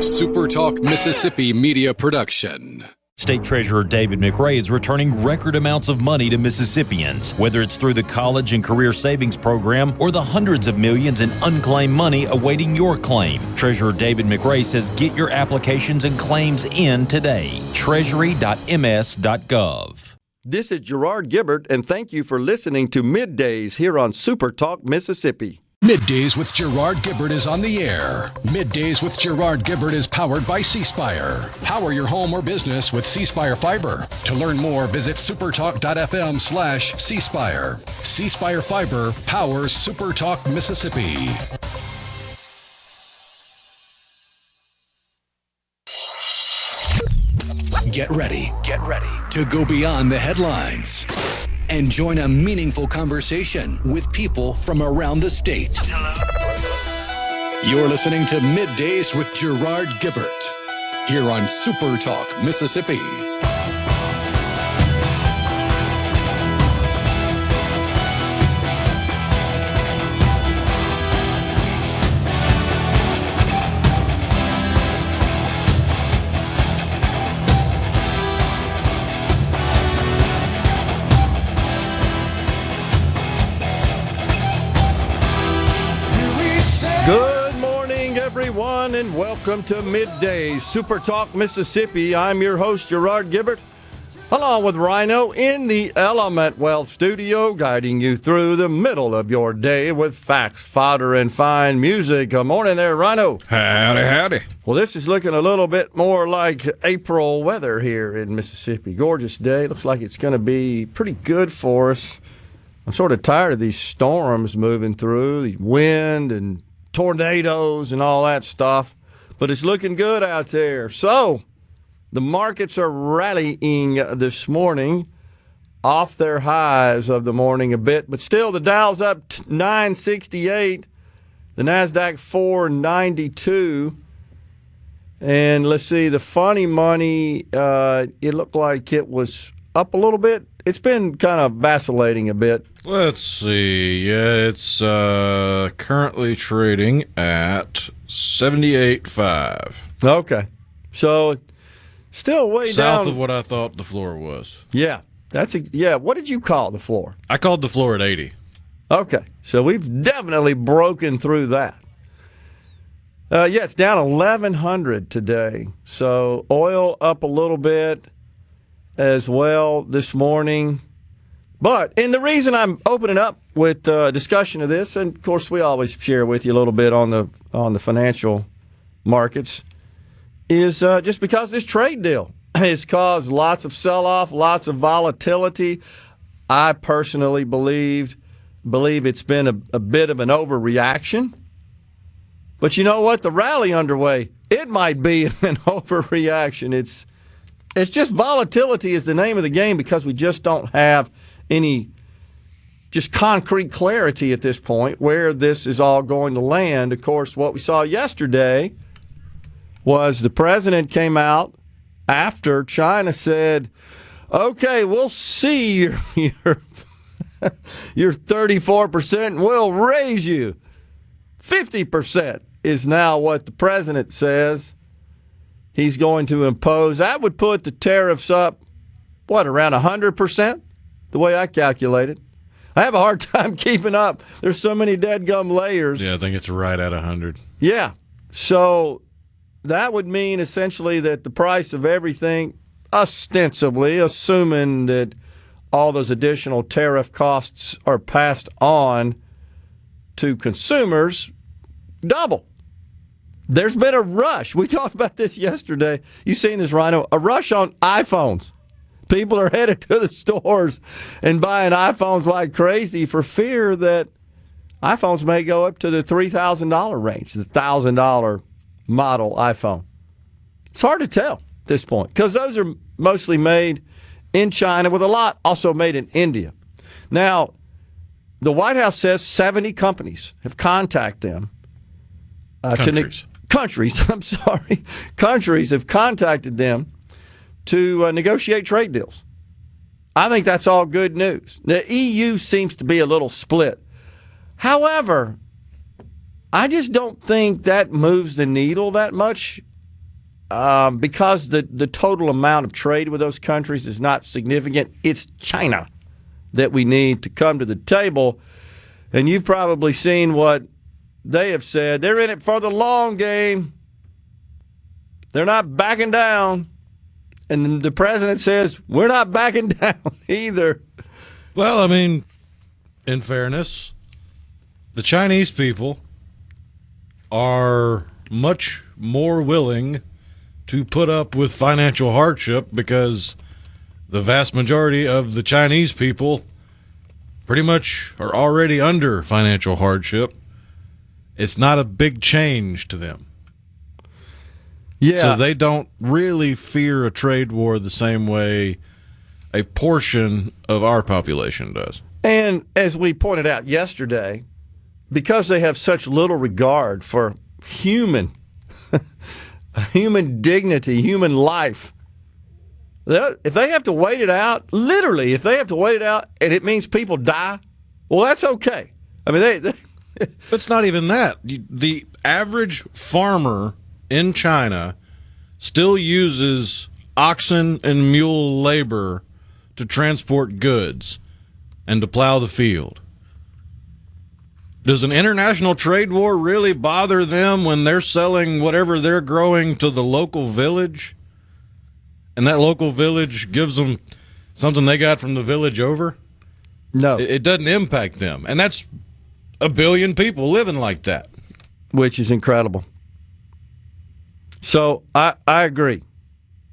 SuperTalk Mississippi media production. State Treasurer David McRae is returning record amounts of money to Mississippians, whether it's through the College and Career Savings Program or the hundreds of millions in unclaimed money awaiting your claim. Treasurer David McRae says get your applications and claims in today. Treasury.ms.gov. This is Gerard Gibert, and thank you for listening to MidDays here on SuperTalk Mississippi. MidDays with Gerard Gibert is on the air. MidDays with Gerard Gibert is powered by C Spire. Power your home or business with C Spire Fiber. To learn more, visit supertalk.fm/C Spire. C Spire Fiber powers SuperTalk Mississippi. Get ready to go beyond the headlines and join a meaningful conversation with people from around the state. You're listening to MidDays with Gerard Gibert here on SuperTalk Mississippi. Good morning, everyone, and welcome to MidDays, SuperTalk Mississippi. I'm your host, Gerard Gibert, along with Rhino in the Element Wealth studio, guiding you through the middle of your day with facts, fodder, and fine music. Good morning there, Rhino. Howdy. Well, this is looking a little bit more like April weather here in Mississippi. Gorgeous day. Looks like it's going to be pretty good for us. I'm sort of tired of these storms moving through, the wind and tornadoes and all that stuff, but it's looking good out there. So the markets are rallying this morning off their highs of the morning a bit, but still the Dow's up 968, the NASDAQ 492, and let's see, the funny money, it looked like it was up a little bit. It's been kind of vacillating a bit. Let's see. Yeah, it's currently trading at 78.5. Okay. So still way South down. of what I thought the floor was. Yeah. What did you call the floor? I called the floor at 80. Okay. So we've definitely broken through that. It's down 1,100 today. So oil up a little bit as well this morning. And the reason I'm opening up with discussion of this, and of course we always share with you a little bit on the financial markets, is just because this trade deal has caused lots of sell-off, lots of volatility. I personally believe it's been a bit of an overreaction. But you know what? The rally underway, it might be an overreaction. It's just volatility is the name of the game because we just don't have any just concrete clarity at this point where this is all going to land. Of course, what we saw yesterday was the president came out after China said, okay, we'll see your 34% and we'll raise you. 50% is now what the president says he's going to impose. That would put the tariffs up, around 100%? The way I calculate it. I have a hard time keeping up. There's so many dadgum layers. Yeah, I think it's right at 100. Yeah. So that would mean essentially that the price of everything, ostensibly, assuming that all those additional tariff costs are passed on to consumers, double. There's been a rush. We talked about this yesterday. You seen this, Rhino? A rush on iPhones. People are headed to the stores and buying iPhones like crazy for fear that iPhones may go up to the $3,000 range, the $1,000 model iPhone. It's hard to tell at this point because those are mostly made in China with a lot also made in India. Now, the White House says 70 companies have contacted them. Countries have contacted them to negotiate trade deals. I think that's all good news. The EU seems to be a little split. However, I just don't think that moves the needle that much because the total amount of trade with those countries is not significant, it's China that we need to come to the table. And you've probably seen what they have said. They're in it for the long game. They're not backing down. And the president says, we're not backing down either. Well, I mean, in fairness, the Chinese people are much more willing to put up with financial hardship because the vast majority of the Chinese people pretty much are already under financial hardship. It's not a big change to them. Yeah. So they don't really fear a trade war the same way a portion of our population does. And as we pointed out yesterday, because they have such little regard for human dignity, human life, if they have to wait it out, literally, if they have to wait it out and it means people die, well, that's okay. I mean, they It's not even that. The average farmer in China still uses oxen and mule labor to transport goods and to plow the field. Does an international trade war really bother them when they're selling whatever they're growing to the local village? And that local village gives them something they got from the village over? No. It doesn't impact them. And that's a billion people living like that. Which is incredible. So I agree.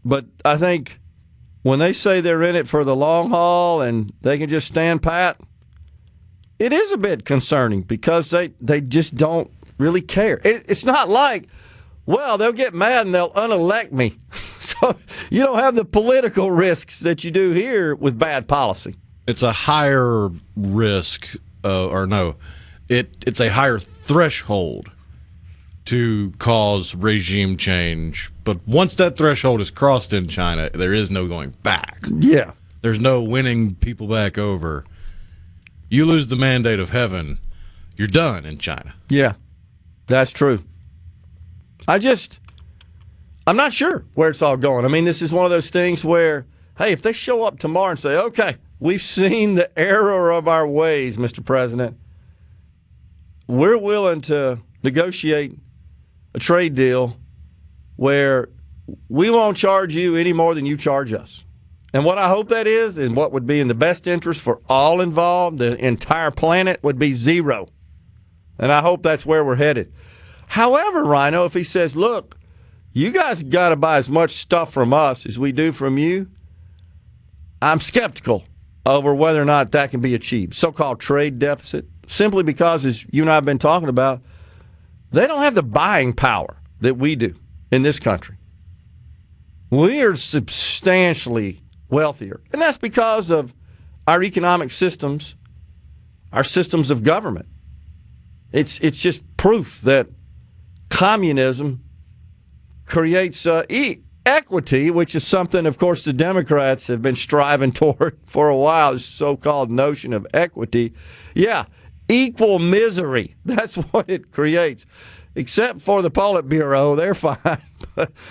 But I think when they say they're in it for the long haul and they can just stand pat, it is a bit concerning because they just don't really care. It's not like, well, they'll get mad and they'll unelect me. So you don't have the political risks that you do here with bad policy. It's a higher risk, it's a higher threshold to cause regime change. But once that threshold is crossed in China, there is no going back. Yeah. There's no winning people back over. You lose the mandate of heaven, you're done in China. Yeah, that's true. I'm not sure where it's all going. I mean, this is one of those things where, hey, if they show up tomorrow and say, okay, we've seen the error of our ways, Mr. President, we're willing to negotiate a trade deal where we won't charge you any more than you charge us. And what I hope that is, and what would be in the best interest for all involved, the entire planet, would be zero. And I hope that's where we're headed. However, Rhino, if he says, look, you guys got to buy as much stuff from us as we do from you, I'm skeptical over whether or not that can be achieved. So-called trade deficit, simply because, as you and I have been talking about, they don't have the buying power that we do in this country. We are substantially wealthier, and that's because of our economic systems, our systems of government. It's just proof that communism creates equity, which is something, of course, the Democrats have been striving toward for a while, this so-called notion of equity. Yeah, equal misery. That's what it creates. Except for the Politburo, they're fine.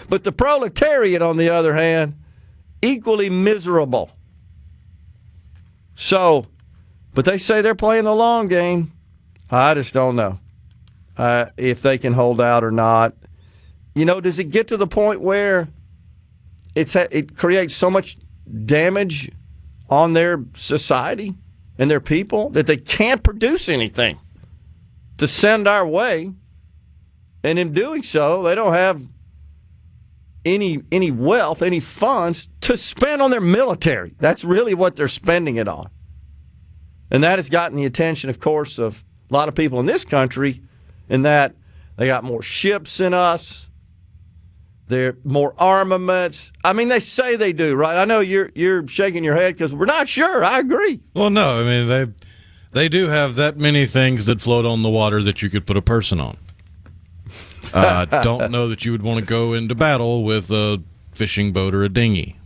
But the proletariat, on the other hand, equally miserable. So, but they say they're playing the long game. I just don't know if they can hold out or not. You know, does it get to the point where it creates so much damage on their society and their people that they can't produce anything to send our way? And in doing so, they don't have any wealth, any funds to spend on their military. That's really what they're spending it on. And that has gotten the attention, of course, of a lot of people in this country, in that they got more ships than us. They're more armaments. I mean, they say they do, right? I know you're shaking your head because we're not sure. I agree. Well, no, I mean, they do have that many things that float on the water that you could put a person on. I don't know that you would want to go into battle with a fishing boat or a dinghy.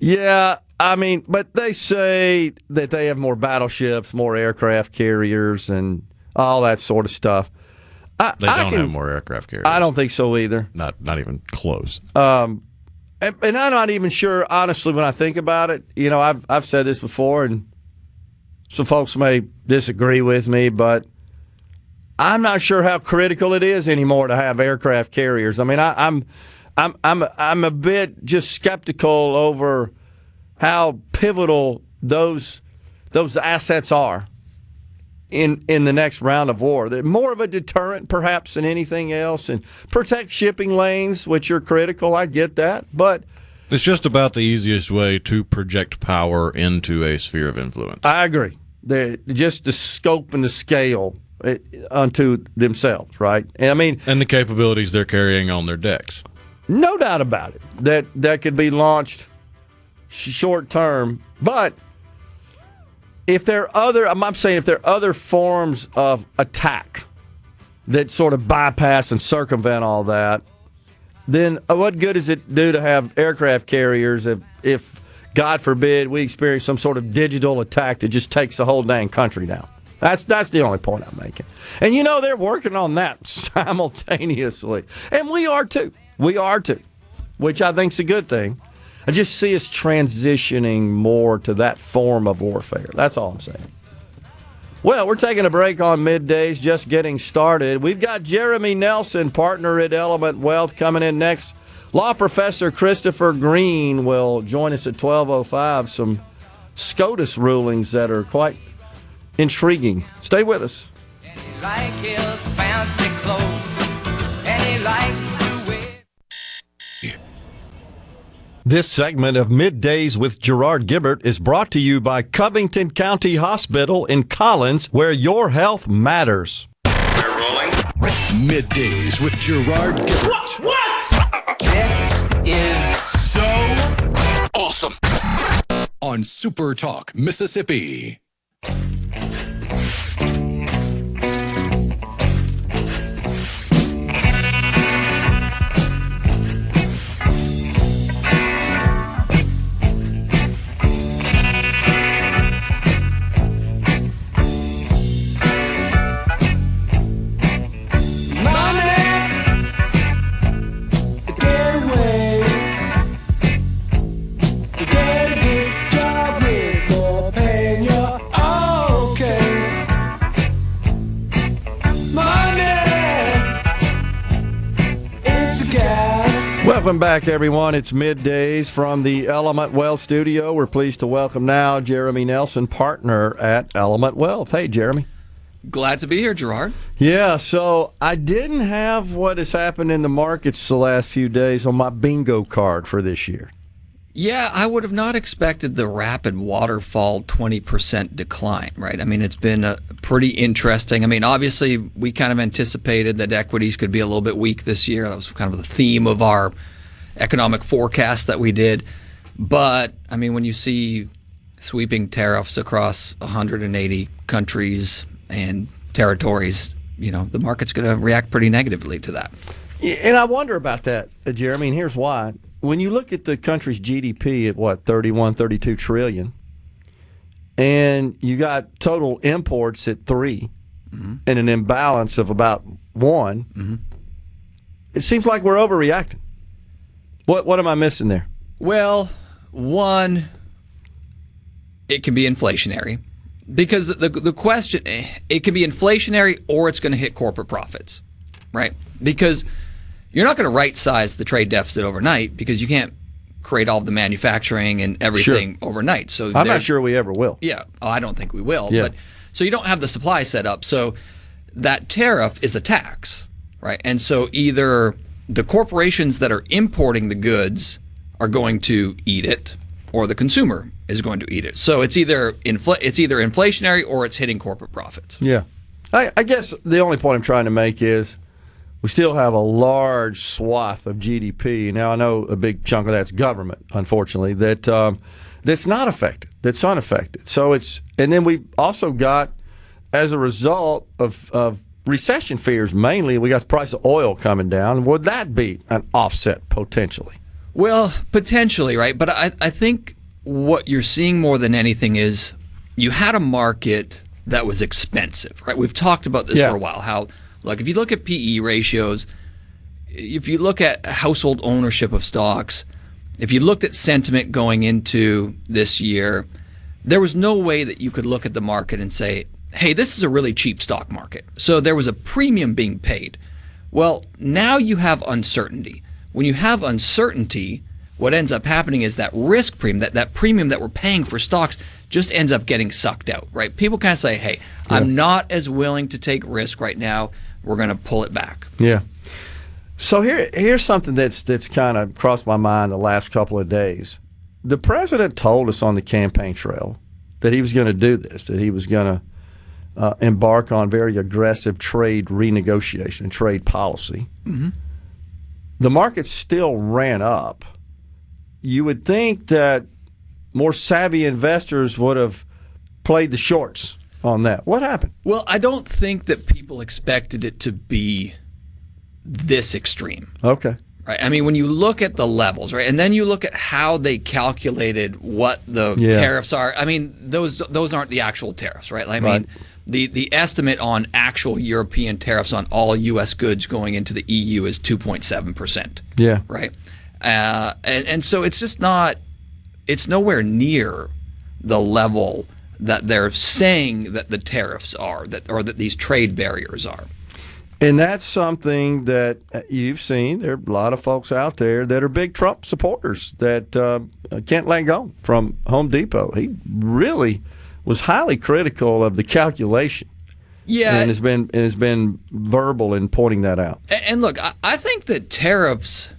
Yeah, I mean, but they say that they have more battleships, more aircraft carriers, and all that sort of stuff. They don't have more aircraft carriers. I don't think so either. Not even close. And I'm not even sure, honestly, when I think about it. You know, I've said this before, and some folks may disagree with me, but I'm not sure how critical it is anymore to have aircraft carriers. I mean, I'm a bit just skeptical over how pivotal those assets are in the next round of war. They're more of a deterrent, perhaps, than anything else, and protect shipping lanes, which are critical. I get that, but it's just about the easiest way to project power into a sphere of influence. I agree. Just the scope and the scale unto themselves, right? And the capabilities they're carrying on their decks. No doubt about it. That could be launched short term, but if there are other forms of attack that sort of bypass and circumvent all that, then what good does it do to have aircraft carriers if God forbid we experience some sort of digital attack that just takes the whole dang country down? That's the only point I'm making. And they're working on that simultaneously. And we are too. Which I think is a good thing. I just see us transitioning more to that form of warfare. That's all I'm saying. Well, we're taking a break on Middays, just getting started. We've got Jeremy Nelson, partner at Element Wealth, coming in next. Law professor Christopher Green will join us at 12:05. Some SCOTUS rulings that are quite intriguing. Stay with us. And he like his fancy clothes, and he like to wear. This segment of Middays with Gerard Gibert is brought to you by Covington County Hospital in Collins, where your health matters. We're rolling. Middays with Gerard Gibert. What? This is so Awesome. On SuperTalk, Mississippi. Welcome back, everyone. It's Middays from the Element Wealth Studio. We're pleased to welcome now Jeremy Nelson, partner at Element Wealth. Hey, Jeremy. Glad to be here, Gerard. Yeah, so I didn't have what has happened in the markets the last few days on my bingo card for this year. Yeah, I would have not expected the rapid waterfall 20% decline, right? I mean, it's been pretty interesting. I mean, obviously, we kind of anticipated that equities could be a little bit weak this year. That was kind of the theme of our economic forecast that we did. But, I mean, when you see sweeping tariffs across 180 countries and territories, the market's going to react pretty negatively to that. Yeah, and I wonder about that, Jeremy, and here's why. When you look at the country's GDP at 31, 32 trillion, and you got total imports at 3 and an imbalance of about 1, it seems like we're overreacting. What am I missing there? Well, one, it can be inflationary. Because the question, it can be inflationary or it's going to hit corporate profits, right? Because you're not going to right-size the trade deficit overnight because you can't create all of the manufacturing and everything overnight. So I'm not sure we ever will. Yeah, I don't think we will. Yeah. But so you don't have the supply set up. So that tariff is a tax, right? And so either the corporations that are importing the goods are going to eat it, or the consumer is going to eat it. So it's either inflationary or it's hitting corporate profits. Yeah. I guess the only point I'm trying to make is we still have a large swath of GDP. Now, I know a big chunk of that's government, unfortunately, that's not affected, that's unaffected. So and then we've also got, as a result of recession fears mainly, we got the price of oil coming down. Would that be an offset potentially? Well, potentially, right? But I think what you're seeing more than anything is you had a market that was expensive, right? We've talked about this for a while, how Look, if you look at PE ratios, if you look at household ownership of stocks, if you looked at sentiment going into this year, there was no way that you could look at the market and say, hey, this is a really cheap stock market. So there was a premium being paid. Well, now you have uncertainty. When you have uncertainty, what ends up happening is that risk premium, that premium that we're paying for stocks just ends up getting sucked out, right? People kind of say, hey, I'm not as willing to take risk right now. We're going to pull it back. Yeah. So here's something that's kind of crossed my mind the last couple of days. The president told us on the campaign trail that he was going to do this, that he was going to embark on very aggressive trade renegotiation, trade policy. Mm-hmm. The market still ran up. You would think that more savvy investors would have played the shorts on that. What happened? Well, I don't think that people expected it to be this extreme. Okay. Right. I mean, when you look at the levels, right, and then you look at how they calculated what the tariffs are. I mean, those aren't the actual tariffs, right? I mean, the estimate on actual European tariffs on all U.S. goods going into the EU is 2.7%. Yeah. Right. And so it's just not. It's nowhere near the level that they're saying that the tariffs are, or that these trade barriers are. And that's something that you've seen. There are a lot of folks out there that are big Trump supporters that can't let go from Home Depot. He really was highly critical of the calculation. Yeah. And has been verbal in pointing that out. And look, I think that tariffs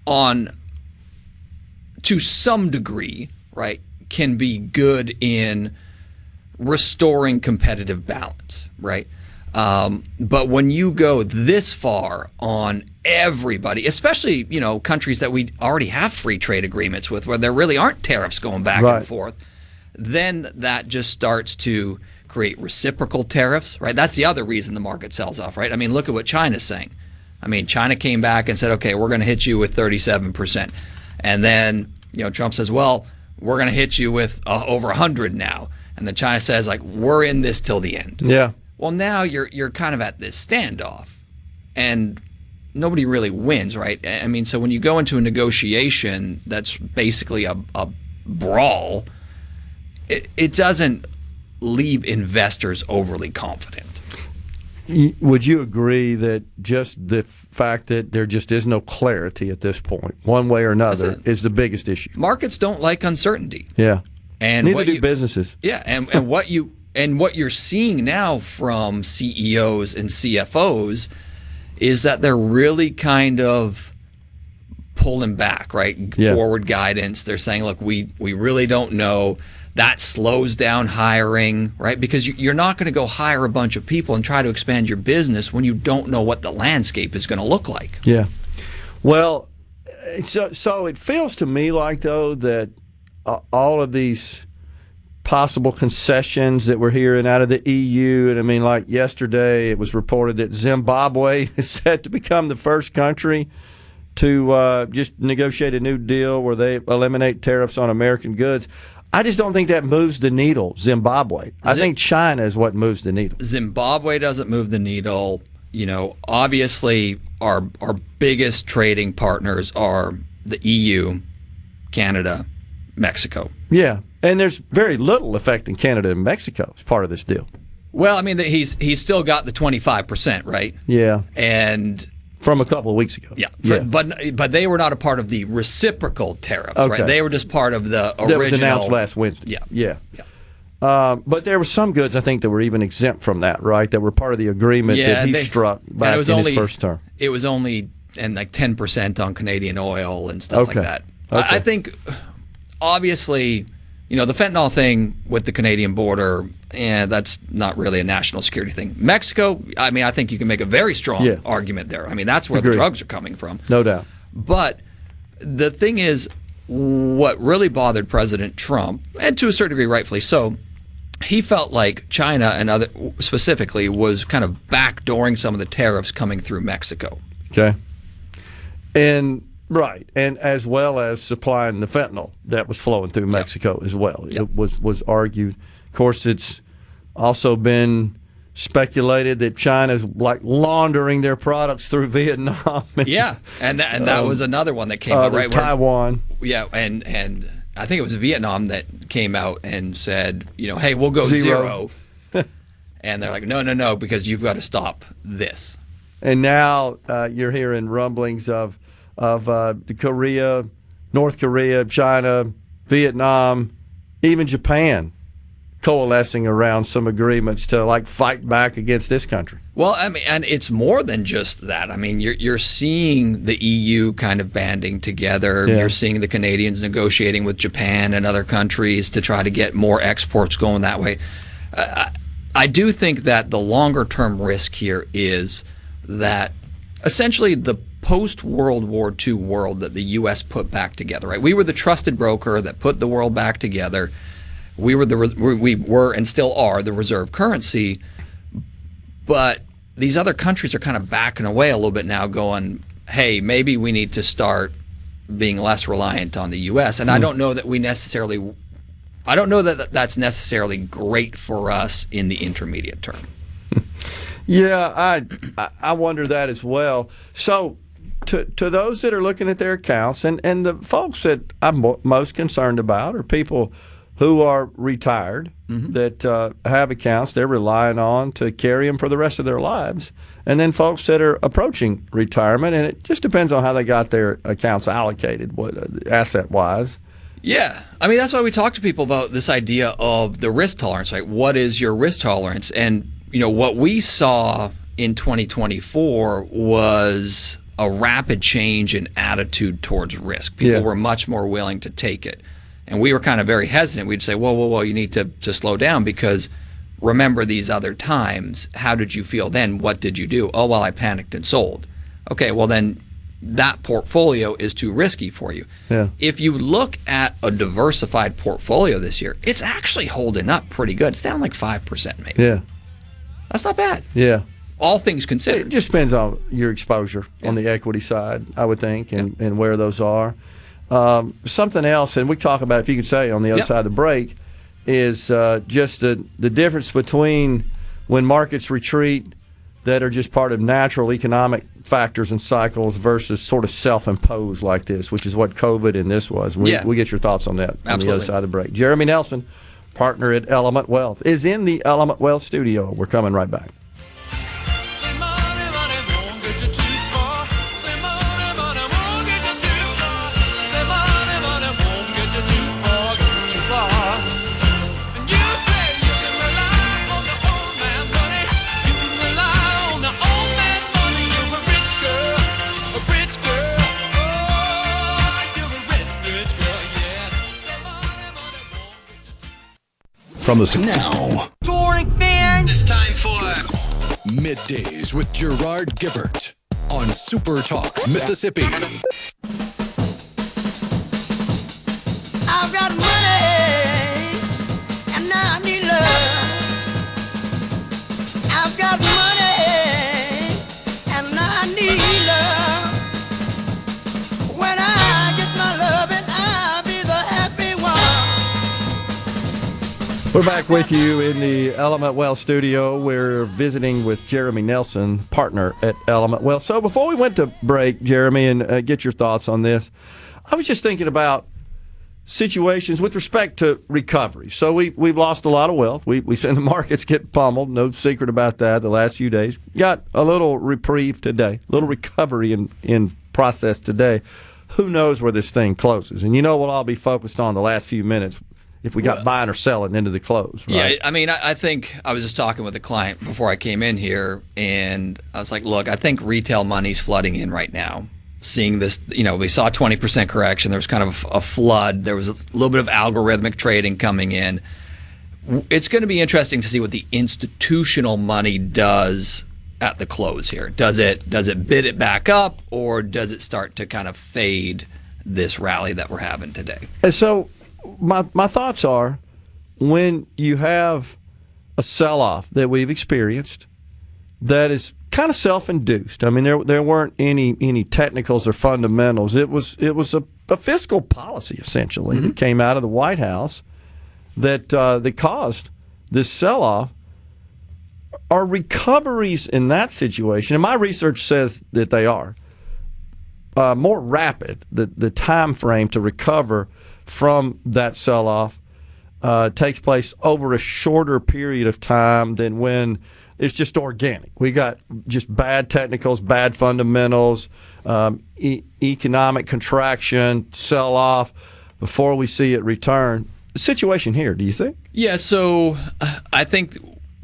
to some degree, right, can be good in restoring competitive balance, right? But when you go this far on everybody, especially, countries that we already have free trade agreements with, where there really aren't tariffs going back and forth, then that just starts to create reciprocal tariffs, right? That's the other reason the market sells off, right? I mean, look at what China's saying. I mean, China came back and said, okay, we're going to hit you with 37%. And then, Trump says, well, we're going to hit you with over 100 now. And then China says, like, we're in this till the end. Yeah. Well, now you're kind of at this standoff, and nobody really wins, right? I mean, so when you go into a negotiation that's basically a brawl, it doesn't leave investors overly confident. Would you agree that just the fact that there just is no clarity at this point, one way or another, is the biggest issue? Markets don't like uncertainty. Yeah. And neither do businesses. Yeah, and what you're seeing now from CEOs and CFOs is that they're really kind of pulling back, right? Yeah. Forward guidance. They're saying, look, we really don't know. That slows down hiring, right? Because you're not going to go hire a bunch of people and try to expand your business when you don't know what the landscape is going to look like. Yeah. Well, so it feels to me like, though, that all of these possible concessions that we're hearing out of the EU, and I mean, like yesterday, it was reported that Zimbabwe is set to become the first country to just negotiate a new deal where they eliminate tariffs on American goods. I just don't think that moves the needle, Zimbabwe. I think China is what moves the needle. Zimbabwe doesn't move the needle. Obviously, our biggest trading partners are the EU, Canada, Mexico. Yeah, and there's very little affecting Canada and Mexico as part of this deal. Well, I mean, he's still got the 25%, right? Yeah. And from a couple of weeks ago. Yeah. But they were not a part of the reciprocal tariffs, okay. right? They were just part of the original. That was announced last Wednesday. Yeah. But there were some goods, I think, that were even exempt from that, right? That were part of the agreement that he struck back in his first term. It was only like 10% on Canadian oil and stuff like that. Okay. I think, obviously, the fentanyl thing with the Canadian border, that's not really a national security thing. Mexico, I mean, I think you can make a very strong argument there. I mean, that's where the drugs are coming from. No doubt. But the thing is, what really bothered President Trump, and to a certain degree rightfully so, he felt like China and other specifically was kind of backdooring some of the tariffs coming through Mexico. Okay. And as well as supplying the fentanyl that was flowing through Mexico as well. It was argued. Of course, it's also been speculated that China's like laundering their products through Vietnam. And that was another one that came out, right? Taiwan. And I think it was Vietnam that came out and said, hey, we'll go zero. And they're like, no, because you've got to stop this. And now you're hearing rumblings of Korea, North Korea, China, Vietnam, even Japan coalescing around some agreements to like fight back against this country. Well, I mean, and it's more than just that. I mean, you're seeing the EU kind of banding together. Yeah. You're seeing the Canadians negotiating with Japan and other countries to try to get more exports going that way. I do think that the longer term risk here is that essentially the post-World War II world that the U.S. put back together, right? We were the trusted broker that put the world back together. We were and still are the reserve currency, but these other countries are kind of backing away a little bit now, going, hey, maybe we need to start being less reliant on the U.S. And I don't know that that's necessarily great for us in the intermediate term. Yeah, I wonder that as well. So to those that are looking at their accounts, and the folks that I'm most concerned about are people who are retired, that have accounts they're relying on to carry them for the rest of their lives, and then folks that are approaching retirement, and it just depends on how they got their accounts allocated, asset-wise. Yeah. I mean, that's why we talk to people about this idea of the risk tolerance, right? What is your risk tolerance? And, what we saw in 2024 was a rapid change in attitude towards risk. People were much more willing to take it. And we were kind of very hesitant. We'd say, whoa, you need to slow down, because remember these other times. How did you feel then? What did you do? Oh, well, I panicked and sold. Okay, well then that portfolio is too risky for you. Yeah. If you look at a diversified portfolio this year, it's actually holding up pretty good. It's down like 5% maybe. Yeah. That's not bad. Yeah. All things considered. It just depends on your exposure on the equity side, I would think, and where those are. Something else, and we talk about, if you could say on the other side of the break, is just the difference between when markets retreat that are just part of natural economic factors and cycles versus sort of self-imposed like this, which is what COVID and this was. We get your thoughts on that on the other side of the break. Jeremy Nelson, partner at Element Wealth, is in the Element Wealth studio. We're coming right back. From the now, Touring fans, it's time for Middays with Gerard Gibert on SuperTalk Mississippi. I've got money, and now I need love. I've got money, and now I need love. When I get my loving, I'll be the happy one. We're back with you in the Element Wealth studio. We're visiting with Jeremy Nelson, partner at Element Wealth. So before we went to break, Jeremy, and get your thoughts on this, I was just thinking about situations with respect to recovery. So we've lost a lot of wealth. We've seen the markets get pummeled. No secret about that the last few days. Got a little reprieve today, a little recovery in process today. Who knows where this thing closes? And we'll all be focused on the last few minutes if we got buying or selling into the close, right? Yeah, I mean, I think I was just talking with a client before I came in here, and I was like, look, I think retail money's flooding in right now. Seeing this, we saw a 20% correction. There was kind of a flood. There was a little bit of algorithmic trading coming in. It's going to be interesting to see what the institutional money does at the close here. Does it bid it back up, or does it start to kind of fade this rally that we're having today? And so my thoughts are, when you have a sell-off that we've experienced that is kind of self-induced. I mean, there weren't any technicals or fundamentals. It was a fiscal policy, essentially, that came out of the White House that caused this sell-off. Are recoveries in that situation, and my research says that they are, more rapid? The time frame to recover from that sell-off takes place over a shorter period of time than when it's just organic. We got just bad technicals, bad fundamentals, economic contraction, sell-off before we see it return. The situation here, do you think? Yeah, so I think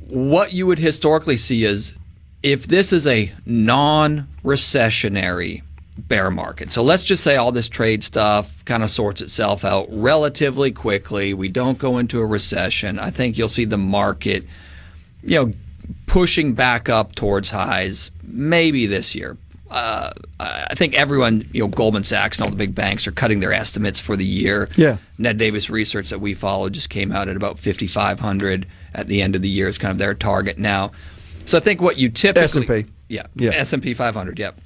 what you would historically see is if this is a non-recessionary bear market. So let's just say all this trade stuff kind of sorts itself out relatively quickly. We don't go into a recession. I think you'll see the market, pushing back up towards highs maybe this year. I think everyone, Goldman Sachs and all the big banks are cutting their estimates for the year. Yeah. Ned Davis research that we follow just came out at about 5,500 at the end of the year. It's kind of their target now. So I think what you typically... S&P. Yeah. S&P 500, yep.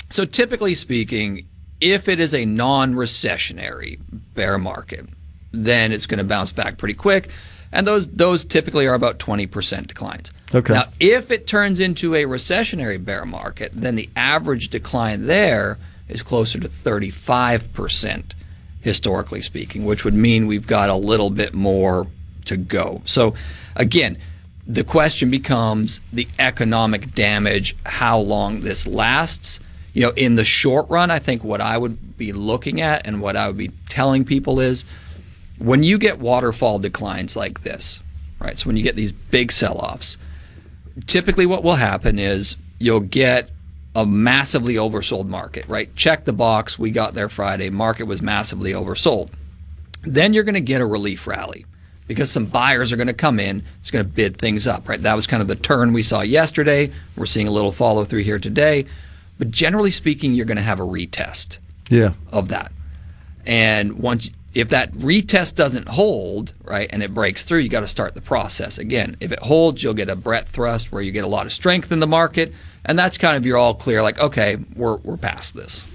So typically speaking, if it is a non-recessionary bear market, then it's going to bounce back pretty quick. And those typically are about 20% declines. Okay. Now, if it turns into a recessionary bear market, then the average decline there is closer to 35%, historically speaking, which would mean we've got a little bit more to go. So, again, the question becomes the economic damage, how long this lasts. In the short run, I think what I would be looking at and what I would be telling people is when you get waterfall declines like this, right? So when you get these big sell-offs, typically what will happen is you'll get a massively oversold market, right? Check the box. We got there Friday. Market was massively oversold. Then you're going to get a relief rally because some buyers are going to come in. It's going to bid things up, right? That was kind of the turn we saw yesterday. We're seeing a little follow through here today. But generally speaking, you're going to have a retest of that. And if that retest doesn't hold, right, and it breaks through, you got to start the process again. If it holds, you'll get a breadth thrust where you get a lot of strength in the market, and that's kind of your all clear, like, okay, we're past this.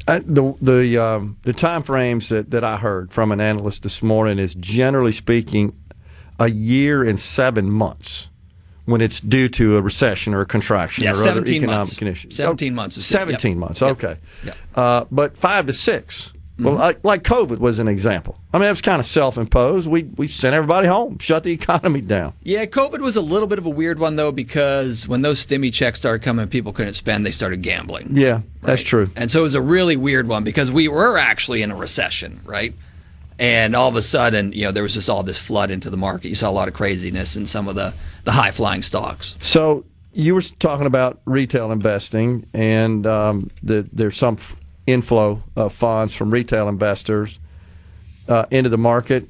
The time frames that I heard from an analyst this morning is generally speaking a year and 7 months when it's due to a recession or a contraction or other economic conditions. 17 months. 17 months, okay. Yep. But 5 to 6. Well, like COVID was an example. I mean, it was kind of self-imposed. We sent everybody home, shut the economy down. Yeah, COVID was a little bit of a weird one, though, because when those stimmy checks started coming and people couldn't spend, they started gambling. Yeah, that's true. And so it was a really weird one because we were actually in a recession, right? And all of a sudden, there was just all this flood into the market. You saw a lot of craziness in some of the high-flying stocks. So you were talking about retail investing, and there's some inflow of funds from retail investors into the market.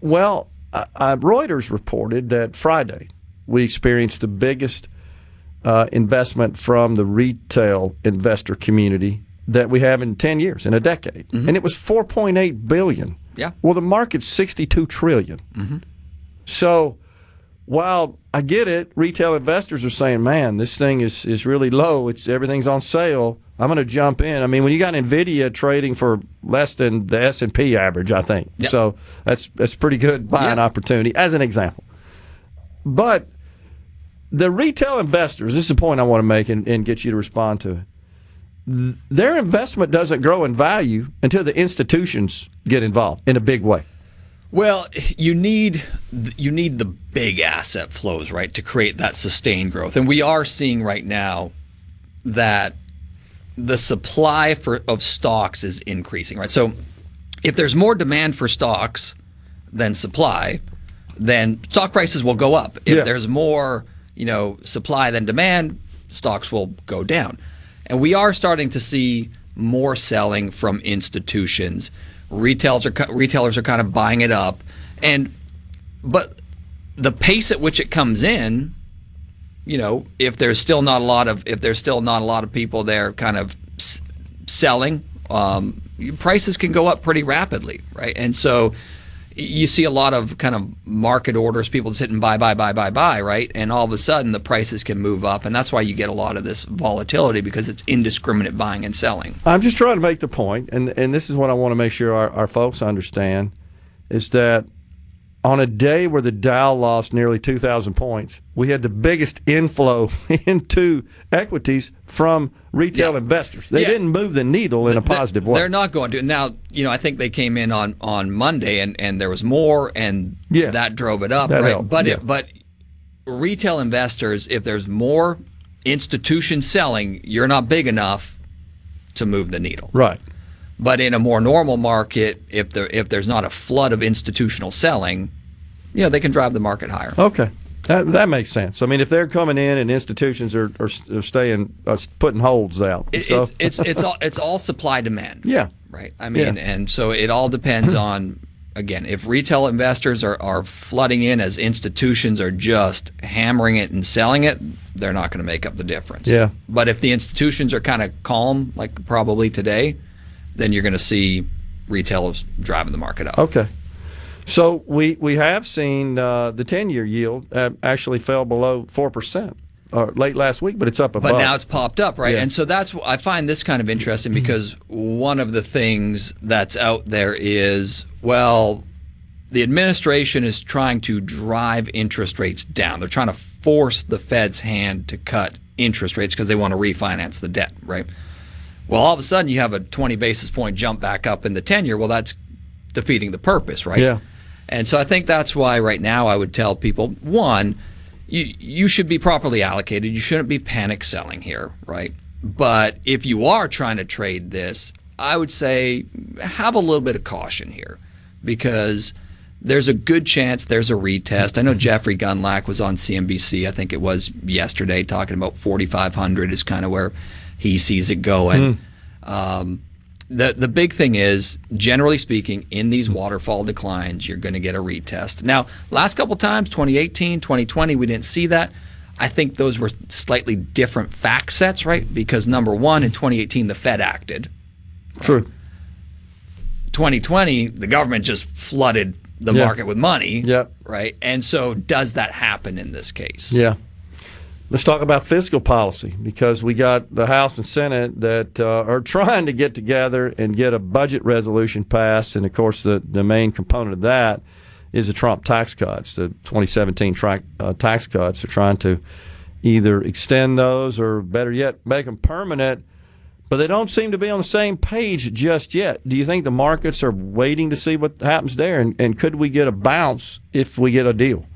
Well, Reuters reported that Friday we experienced the biggest investment from the retail investor community that we have in 10 years, in a decade. Mm-hmm. And it was $4.8 billion. Yeah. Well, the market's $62 trillion. Mm-hmm. So while I get it, retail investors are saying, man, this thing is really low. Everything's on sale. I'm going to jump in. I mean, when you got NVIDIA trading for less than the S&P average, I think. Yep. So that's pretty good buying opportunity, as an example. But the retail investors, this is a point I want to make and get you to respond to it. Their investment doesn't grow in value until the institutions get involved in a big way. Well, you need the big asset flows, right, to create that sustained growth. And we are seeing right now that the supply of stocks is increasing, right? So if there's more demand for stocks than supply, then stock prices will go up. If there's more, supply than demand, stocks will go down. And we are starting to see more selling from institutions. Retailers are kind of buying it up, but the pace at which it comes in, if there's still not a lot of people there kind of selling, prices can go up pretty rapidly, right? And so you see a lot of kind of market orders, people sit and buy, right? And all of a sudden the prices can move up, and that's why you get a lot of this volatility, because it's indiscriminate buying and selling. I'm just trying to make the point, and this is what I want to make sure our folks understand, is that on a day where the Dow lost nearly 2,000 points, we had the biggest inflow into equities from retail investors. They didn't move the needle in a positive way. They're not going to. Now, I think they came in on Monday and there was more, and that drove it up, that right? helped. But retail investors, if there's more institution selling, you're not big enough to move the needle. Right. But in a more normal market, if there's not a flood of institutional selling, they can drive the market higher. Okay. That makes sense. I mean, if they're coming in and institutions are staying, putting holds out. It's all supply demand. Yeah. Right. I mean, and so it all depends on, again, if retail investors are flooding in as institutions are just hammering it and selling it, they're not going to make up the difference. Yeah. But if the institutions are kind of calm, like probably today, then you're going to see retailers driving the market up. Okay. So we have seen the 10-year yield actually fell below 4% late last week, but it's up above. But now it's popped up, right? Yeah. And so I find this kind of interesting because one of the things that's out there is, well, the administration is trying to drive interest rates down. They're trying to force the Fed's hand to cut interest rates because they want to refinance the debt, right? Well, all of a sudden you have a 20 basis point jump back up in the 10-year. Well, that's defeating the purpose, right? Yeah. And so I think that's why right now I would tell people, one, you should be properly allocated. You shouldn't be panic selling here, right? But if you are trying to trade this, I would say have a little bit of caution here because there's a good chance there's a retest. I know Jeffrey Gundlach was on CNBC, I think it was yesterday, talking about 4,500 is kind of where he sees it going. The big thing is, generally speaking, in these waterfall declines, you're going to get a retest. Now, last couple times, 2018, 2020, we didn't see that. I think those were slightly different fact sets, right? Because number one, in 2018, the Fed acted. Right? True. 2020, the government just flooded the market with money. Yep. Right? And so does that happen in this case? Yeah. Let's talk about fiscal policy because we got the House and Senate that are trying to get together and get a budget resolution passed. And, of course, the main component of that is the Trump tax cuts, the 2017 tax cuts. They're trying to either extend those or, better yet, make them permanent. But they don't seem to be on the same page just yet. Do you think the markets are waiting to see what happens there? And could we get a bounce if we get a deal?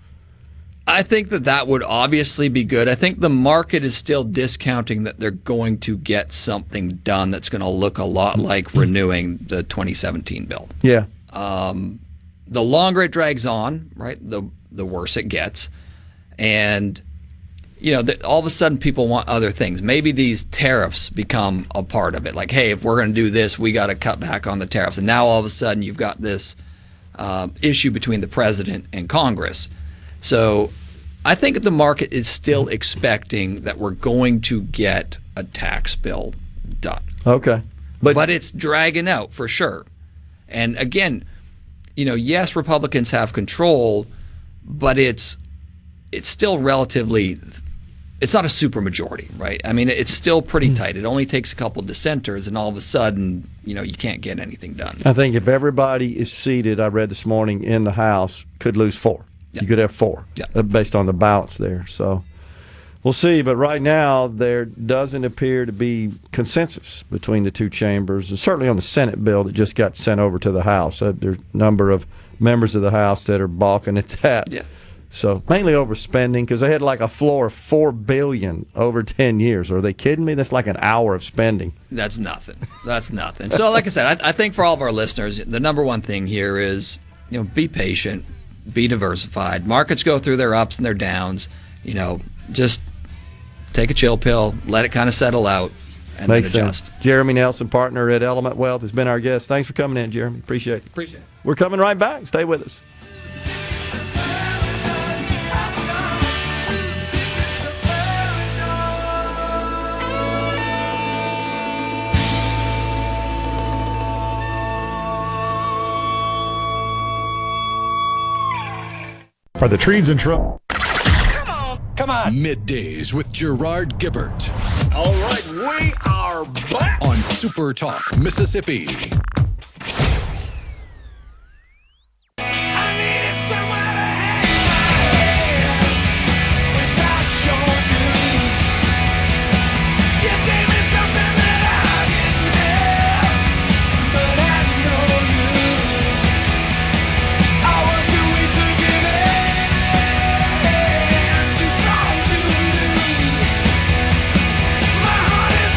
I think that would obviously be good. I think the market is still discounting that they're going to get something done that's going to look a lot like renewing the 2017 bill. Yeah. The longer it drags on, right, the worse it gets. And, all of a sudden people want other things. Maybe these tariffs become a part of it. Like, hey, if we're going to do this, we got to cut back on the tariffs. And now all of a sudden you've got this issue between the president and Congress. So I think the market is still expecting that we're going to get a tax bill done. Okay. But it's dragging out for sure. And again, yes, Republicans have control, but it's still relatively, it's not a supermajority, right? I mean, it's still pretty tight. It only takes a couple dissenters, and all of a sudden, you can't get anything done. I think if everybody is seated, I read this morning, in the House, could lose 4. Yeah. You could have 4 based on the balance there. So we'll see. But right now, there doesn't appear to be consensus between the two chambers, and certainly on the Senate bill that just got sent over to the House. There's a number of members of the House that are balking at that. Yeah. So mainly overspending because they had like a floor of $4 billion over 10 years. Are they kidding me? That's like an hour of spending. That's nothing. So like I said, I think for all of our listeners, the number one thing here is, be patient. Be diversified. Markets go through their ups and their downs. Just take a chill pill, let it kind of settle out, and Makes then adjust. Sense. Jeremy Nelson, partner at Element Wealth, has been our guest. Thanks for coming in, Jeremy. Appreciate it. We're coming right back. Stay with us. Are the trees in trouble? Come on. Middays with Gerard Gibert. All right, we are back on SuperTalk Mississippi. I needed someone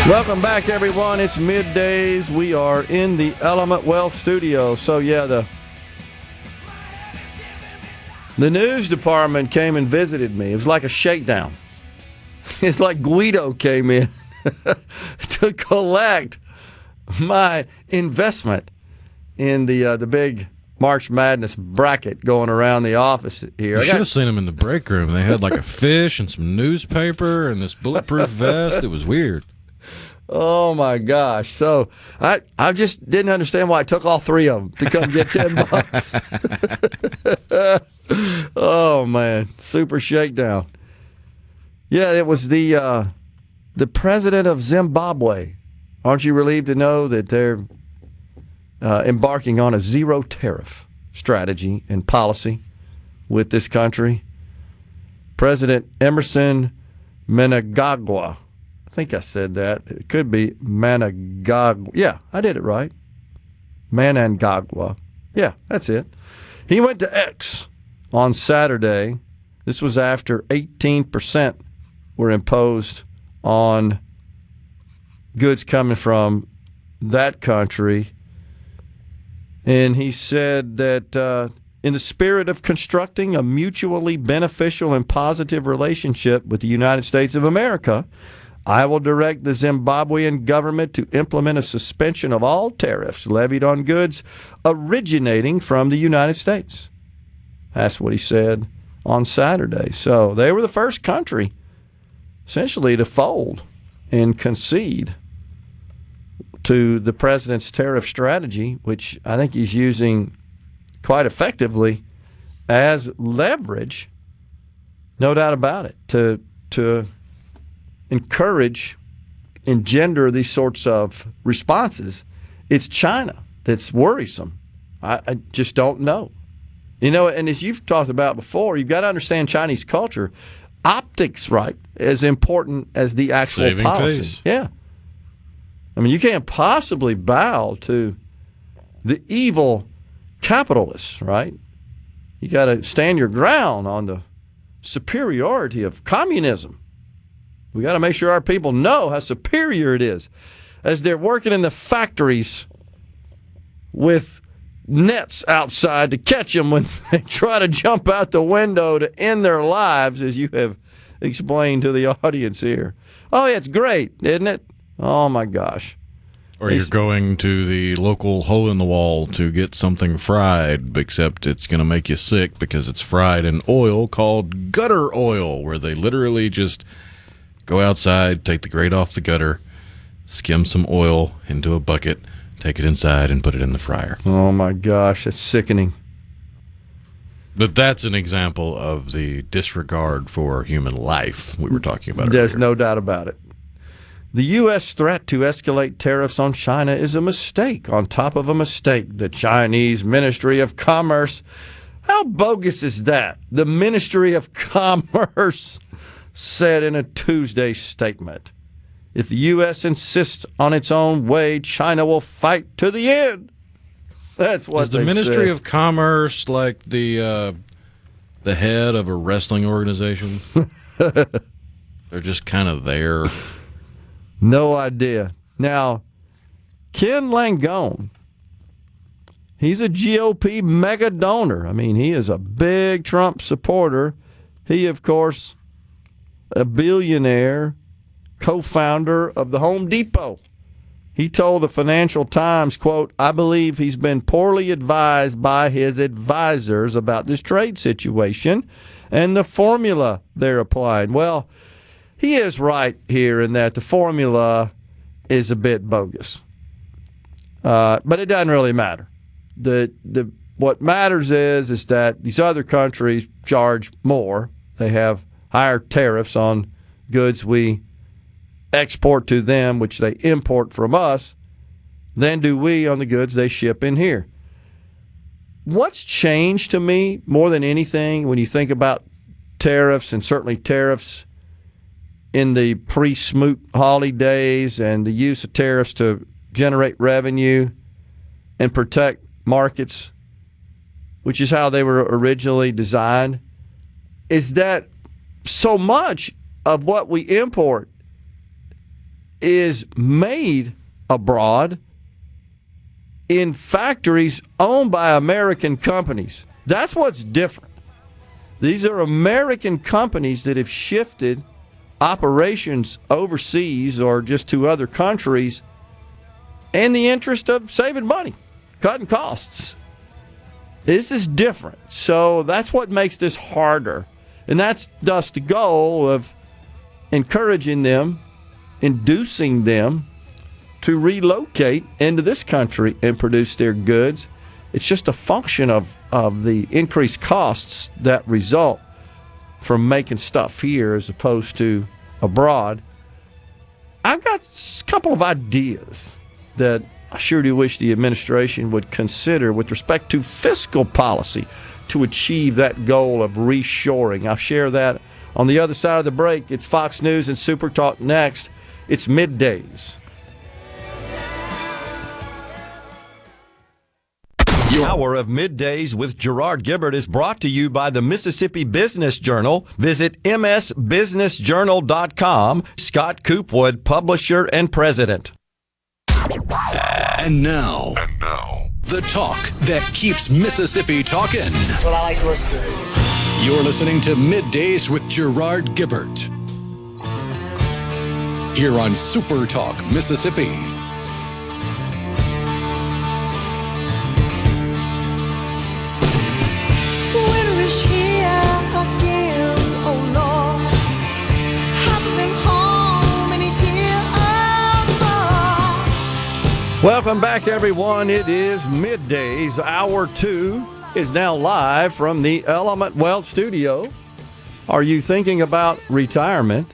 Welcome back, everyone. It's Middays. We are in the Element Wealth studio. So, yeah, the news department came and visited me. It was like a shakedown. It's like Guido came in to collect my investment in the big March Madness bracket going around the office here. You should have seen them in the break room. They had like a fish and some newspaper and this bulletproof vest. It was weird. Oh, my gosh. So I just didn't understand why I took all three of them to come get $10. Oh, man. Super shakedown. Yeah, it was the president of Zimbabwe. Aren't you relieved to know that they're embarking on a zero tariff strategy and policy with this country? President Emerson Mnangagwa. I think I said that. It could be Mnangagwa. Yeah, I did it right. Mnangagwa. Yeah, that's it. He went to X on Saturday. This was after 18% were imposed on goods coming from that country. And he said that in the spirit of constructing a mutually beneficial and positive relationship with the United States of America, I will direct the Zimbabwean government to implement a suspension of all tariffs levied on goods originating from the United States. That's what he said on Saturday. So they were the first country, essentially, to fold and concede to the president's tariff strategy, which I think he's using quite effectively as leverage, no doubt about it, to encourage, engender these sorts of responses. It's China that's worrisome. I just don't know. You know, and as you've talked about before, you've got to understand Chinese culture. Optics, right, as important as the actual Saving policy. face. Yeah. I mean, you can't possibly bow to the evil capitalists, right? You got to stand your ground on the superiority of communism. We got to make sure our people know how superior it is as they're working in the factories with nets outside to catch them when they try to jump out the window to end their lives, as you have explained to the audience here. Oh, yeah, it's great, isn't it? Oh, my gosh. Or you're going to the local hole in the wall to get something fried, except it's going to make you sick because it's fried in oil called gutter oil, where they literally just go outside, take the grate off the gutter, skim some oil into a bucket, take it inside, and put it in the fryer. Oh, my gosh, that's sickening. But that's an example of the disregard for human life we were talking about There's earlier. no doubt about it. The U.S. threat to escalate tariffs on China is a mistake on top of a mistake. The Chinese Ministry of Commerce. How bogus is that? The Ministry of Commerce said in a Tuesday statement, if the U.S. insists on its own way, China will fight to the end. That's what is the Ministry of Commerce like the head of a wrestling organization? They're just kind of there. No idea. Now, Ken Langone, he's a GOP mega donor. I mean, he is a big Trump supporter. He, of course, a billionaire, co-founder of the Home Depot. He told the Financial Times, quote, I believe he's been poorly advised by his advisors about this trade situation and the formula they're applying. Well, he is right here in that the formula is a bit bogus. But it doesn't really matter. What matters is that these other countries charge more. They have higher tariffs on goods we export to them, which they import from us, than do we on the goods they ship in here. What's changed to me more than anything when you think about tariffs, and certainly tariffs in the pre-Smoot holidays and the use of tariffs to generate revenue and protect markets, which is how they were originally designed, is that so much of what we import is made abroad in factories owned by American companies. That's what's different. These are American companies that have shifted operations overseas or just to other countries in the interest of saving money, cutting costs. This is different. So that's what makes this harder. And that's thus the goal of encouraging them, inducing them to relocate into this country and produce their goods. It's just a function of the increased costs that result from making stuff here as opposed to abroad. I've got a couple of ideas that I sure do wish the administration would consider with respect to fiscal policy to achieve that goal of reshoring. I'll share that on the other side of the break. It's Fox News and Super Talk next. It's Middays. The hour of Middays with Gerard Gibert is brought to you by the Mississippi Business Journal. Visit msbusinessjournal.com. Scott Coopwood, publisher and president. And now, the talk that keeps Mississippi talking. That's what I like to listen to. You're listening to Middays with Gerard Gibert. Here on Super Talk, Mississippi. Winter is here again, oh Lord. Haven't been home in a year, oh Lord. Welcome back, everyone. It is Middays. Hour 2 is now live from the Element Wealth Studio. Are you thinking about retirement?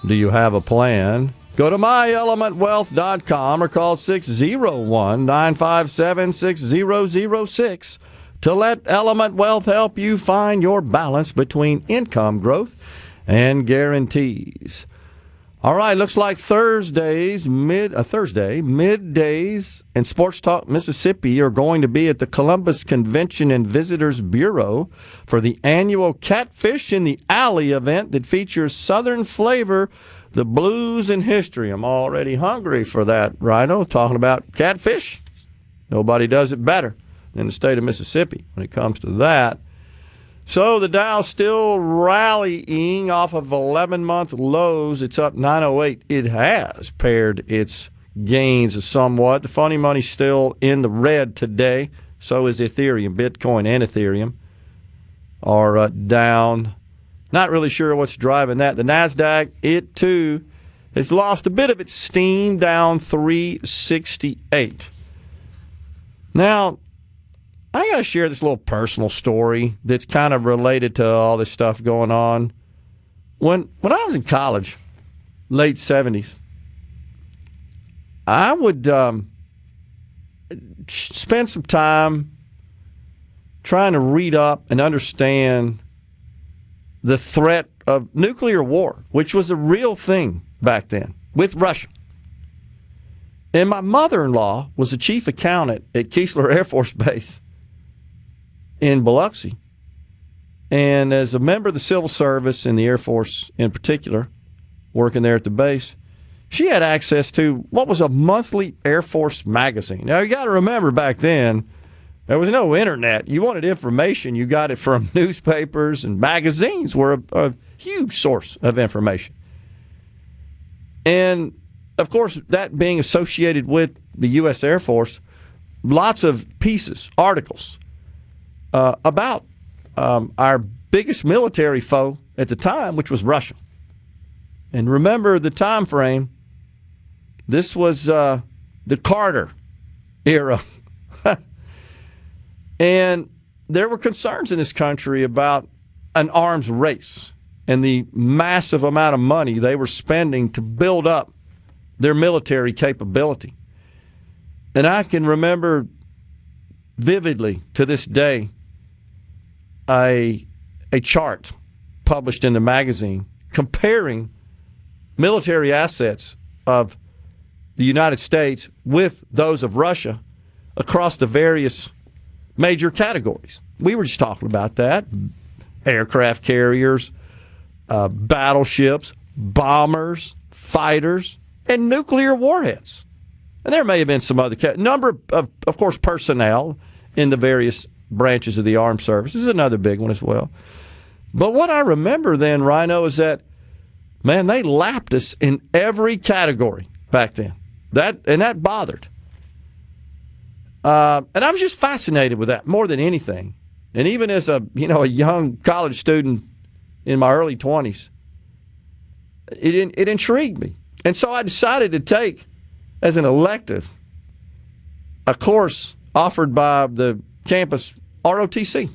Do you have a plan? Go to myelementwealth.com or call 601-957-6006 to let Element Wealth help you find your balance between income growth and guarantees. All right, looks like Thursday, Middays and Sports Talk Mississippi are going to be at the Columbus Convention and Visitors Bureau for the annual Catfish in the Alley event that features Southern flavor, the blues, and history. I'm already hungry for that, Rhino, talking about catfish. Nobody does it better than the state of Mississippi when it comes to that. So the Dow's still rallying off of 11-month lows. It's up 908. It has pared its gains somewhat. The funny money's still in the red today. So is Ethereum. Bitcoin and Ethereum are down. Not really sure what's driving that. The NASDAQ, it too, has lost a bit of its steam, down 368. Now, I got to share this little personal story that's kind of related to all this stuff going on. When I was in college, late 70s, I would spend some time trying to read up and understand the threat of nuclear war, which was a real thing back then with Russia. And my mother-in-law was the chief accountant at Keesler Air Force Base in Biloxi. And as a member of the civil service and the Air Force in particular, working there at the base, she had access to what was a monthly Air Force magazine. Now, you got to remember back then, there was no internet. You wanted information, you got it from newspapers, and magazines were a huge source of information. And, of course, that being associated with the U.S. Air Force, lots of pieces, articles, about our biggest military foe at the time, which was Russia. And remember the time frame. This was the Carter era. And there were concerns in this country about an arms race and the massive amount of money they were spending to build up their military capability. And I can remember vividly to this day a chart published in the magazine comparing military assets of the United States with those of Russia across the various major categories. We were just talking about that. Aircraft carriers, battleships, bombers, fighters, and nuclear warheads. And there may have been some other number of course, personnel in the various branches of the armed services is another big one as well. But what I remember then, Rhino, is that, man, they lapped us in every category back then. That bothered. And I was just fascinated with that more than anything. And even as a young college student in my early 20s, it intrigued me. And so I decided to take, as an elective, a course offered by the campus ROTC.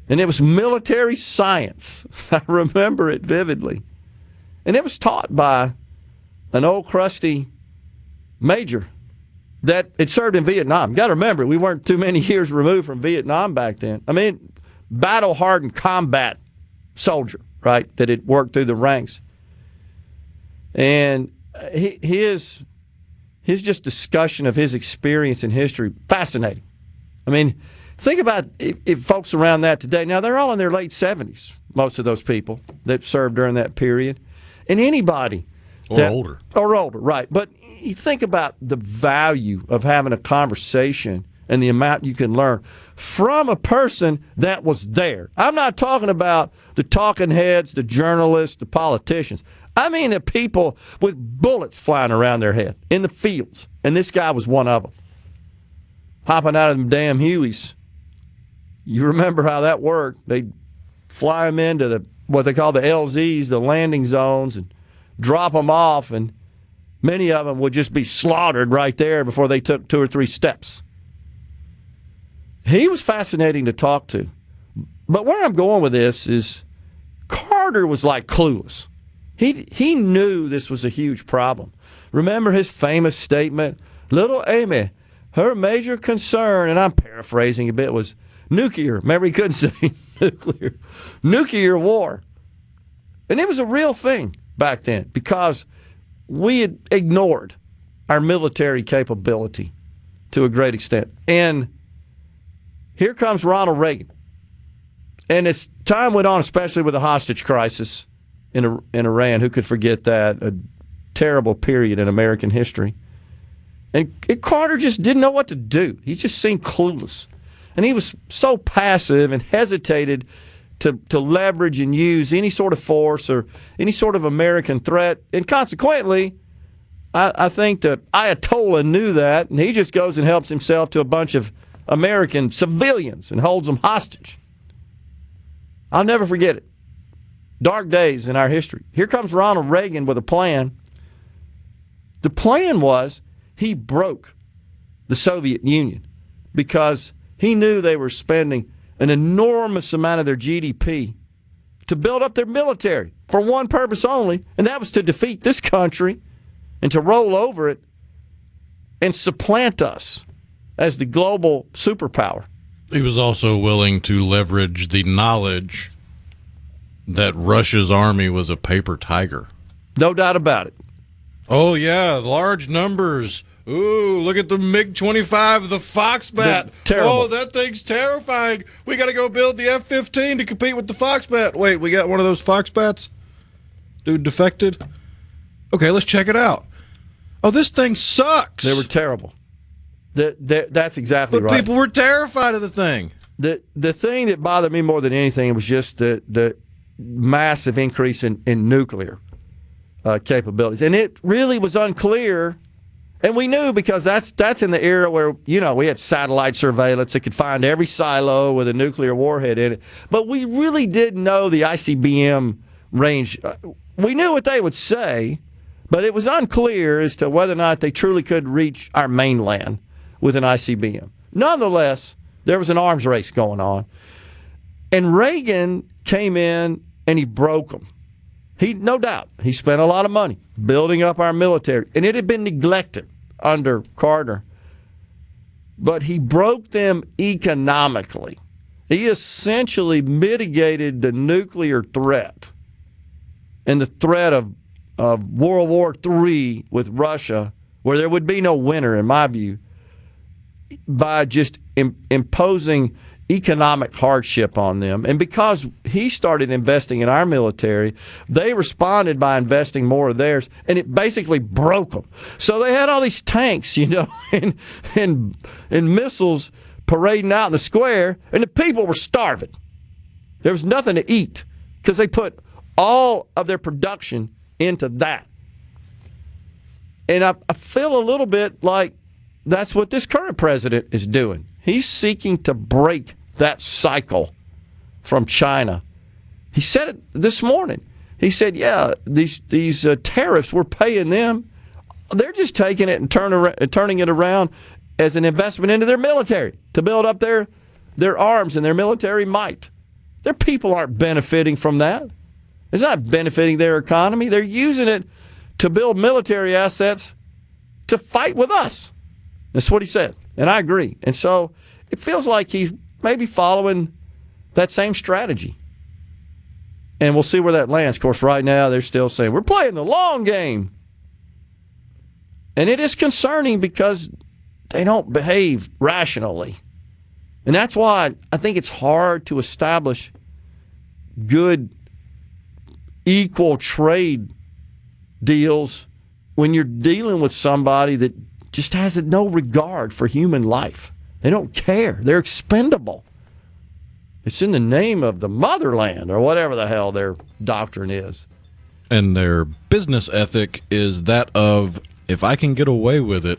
And it was military science. I remember it vividly. And it was taught by an old crusty major that had served in Vietnam. You got to remember, we weren't too many years removed from Vietnam back then. I mean, battle-hardened combat soldier, right, that had worked through the ranks. And his just discussion of his experience in history, fascinating. I mean, think about if folks around that today. Now, they're all in their late 70s, most of those people that served during that period. And anybody. Or older. Or older, right. But you think about the value of having a conversation and the amount you can learn from a person that was there. I'm not talking about the talking heads, the journalists, the politicians. I mean the people with bullets flying around their head in the fields. And this guy was one of them. Hopping out of them damn Hueys. You remember how that worked. They'd fly them into what they call the LZs, the landing zones, and drop them off, and many of them would just be slaughtered right there before they took 2 or 3 steps. He was fascinating to talk to. But where I'm going with this is Carter was like clueless. He knew this was a huge problem. Remember his famous statement, little Amy, her major concern, and I'm paraphrasing a bit, was nuclear. Remember, he couldn't say nuclear war. And it was a real thing back then because we had ignored our military capability to a great extent. And here comes Ronald Reagan. And as time went on, especially with the hostage crisis in Iran, who could forget that? A terrible period in American history. And Carter just didn't know what to do. He just seemed clueless. And he was so passive and hesitated to leverage and use any sort of force or any sort of American threat. And consequently, I think the Ayatollah knew that, and he just goes and helps himself to a bunch of American civilians and holds them hostage. I'll never forget it. Dark days in our history. Here comes Ronald Reagan with a plan. The plan was he broke the Soviet Union because he knew they were spending an enormous amount of their GDP to build up their military for one purpose only, and that was to defeat this country and to roll over it and supplant us as the global superpower. He was also willing to leverage the knowledge that Russia's army was a paper tiger. No doubt about it. Oh, yeah, large numbers. Ooh, look at the MiG-25, the Foxbat. Terrible. Oh, that thing's terrifying. We got to go build the F-15 to compete with the Foxbat. Wait, we got one of those Foxbats? Dude defected? Okay, let's check it out. Oh, this thing sucks. They were terrible. That's exactly but right. People were terrified of the thing. The thing that bothered me more than anything was just the massive increase in nuclear capabilities. And it really was unclear. And we knew because that's in the era where, we had satellite surveillance that could find every silo with a nuclear warhead in it. But we really didn't know the ICBM range. We knew what they would say, but it was unclear as to whether or not they truly could reach our mainland with an ICBM. Nonetheless, there was an arms race going on. And Reagan came in and he broke them. No doubt, he spent a lot of money building up our military, and it had been neglected under Carter. But he broke them economically. He essentially mitigated the nuclear threat and the threat of World War III with Russia, where there would be no winner, in my view, by just imposing economic hardship on them. And because he started investing in our military, they responded by investing more of theirs, and it basically broke them. So they had all these tanks, and missiles parading out in the square, and the people were starving. There was nothing to eat because they put all of their production into that. And I feel a little bit like that's what this current president is doing. He's seeking to break that cycle from China. He said it this morning. He said, yeah, these tariffs, we're paying them. They're just taking it and turning it around as an investment into their military to build up their arms and their military might. Their people aren't benefiting from that. It's not benefiting their economy. They're using it to build military assets to fight with us. That's what he said, and I agree. And so it feels like he's maybe following that same strategy. And we'll see where that lands. Of course, right now they're still saying, we're playing the long game. And it is concerning because they don't behave rationally. And that's why I think it's hard to establish good, equal trade deals when you're dealing with somebody that just has no regard for human life. They don't care. They're expendable. It's in the name of the motherland or whatever the hell their doctrine is. And their business ethic is that of, if I can get away with it,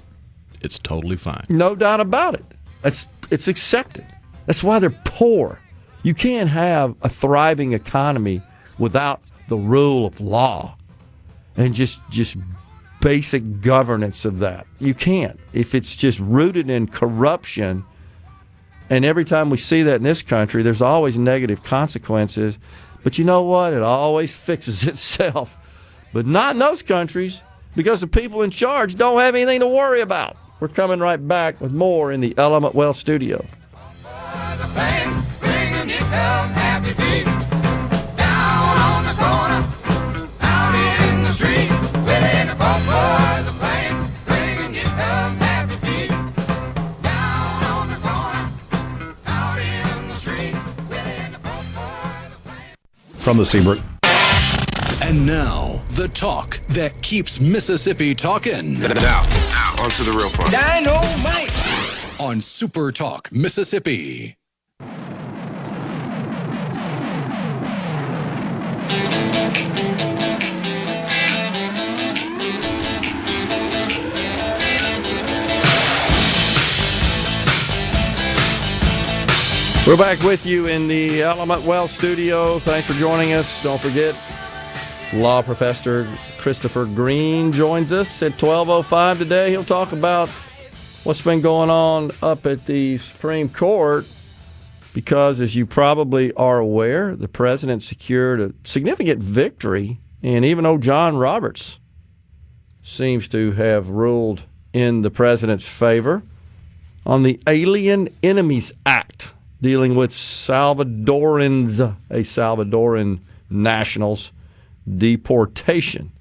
it's totally fine. No doubt about it. It's accepted. That's why they're poor. You can't have a thriving economy without the rule of law and just basic governance of that. You can't. If it's just rooted in corruption, and every time we see that in this country, there's always negative consequences. But you know what? It always fixes itself. But not in those countries, because the people in charge don't have anything to worry about. We're coming right back with more in the Element Wealth Studio. From the Seabrook. And now, the talk that keeps Mississippi talking. Now, on to the real part. Dynamite! On SuperTalk Mississippi. We're back with you in the Element Wealth Studio. Thanks for joining us. Don't forget, law professor Christopher Green joins us at 12:05 today. He'll talk about what's been going on up at the Supreme Court because, as you probably are aware, the president secured a significant victory, and even though John Roberts seems to have ruled in the president's favor on the Alien Enemies Act, dealing with Salvadoran nationals' deportation.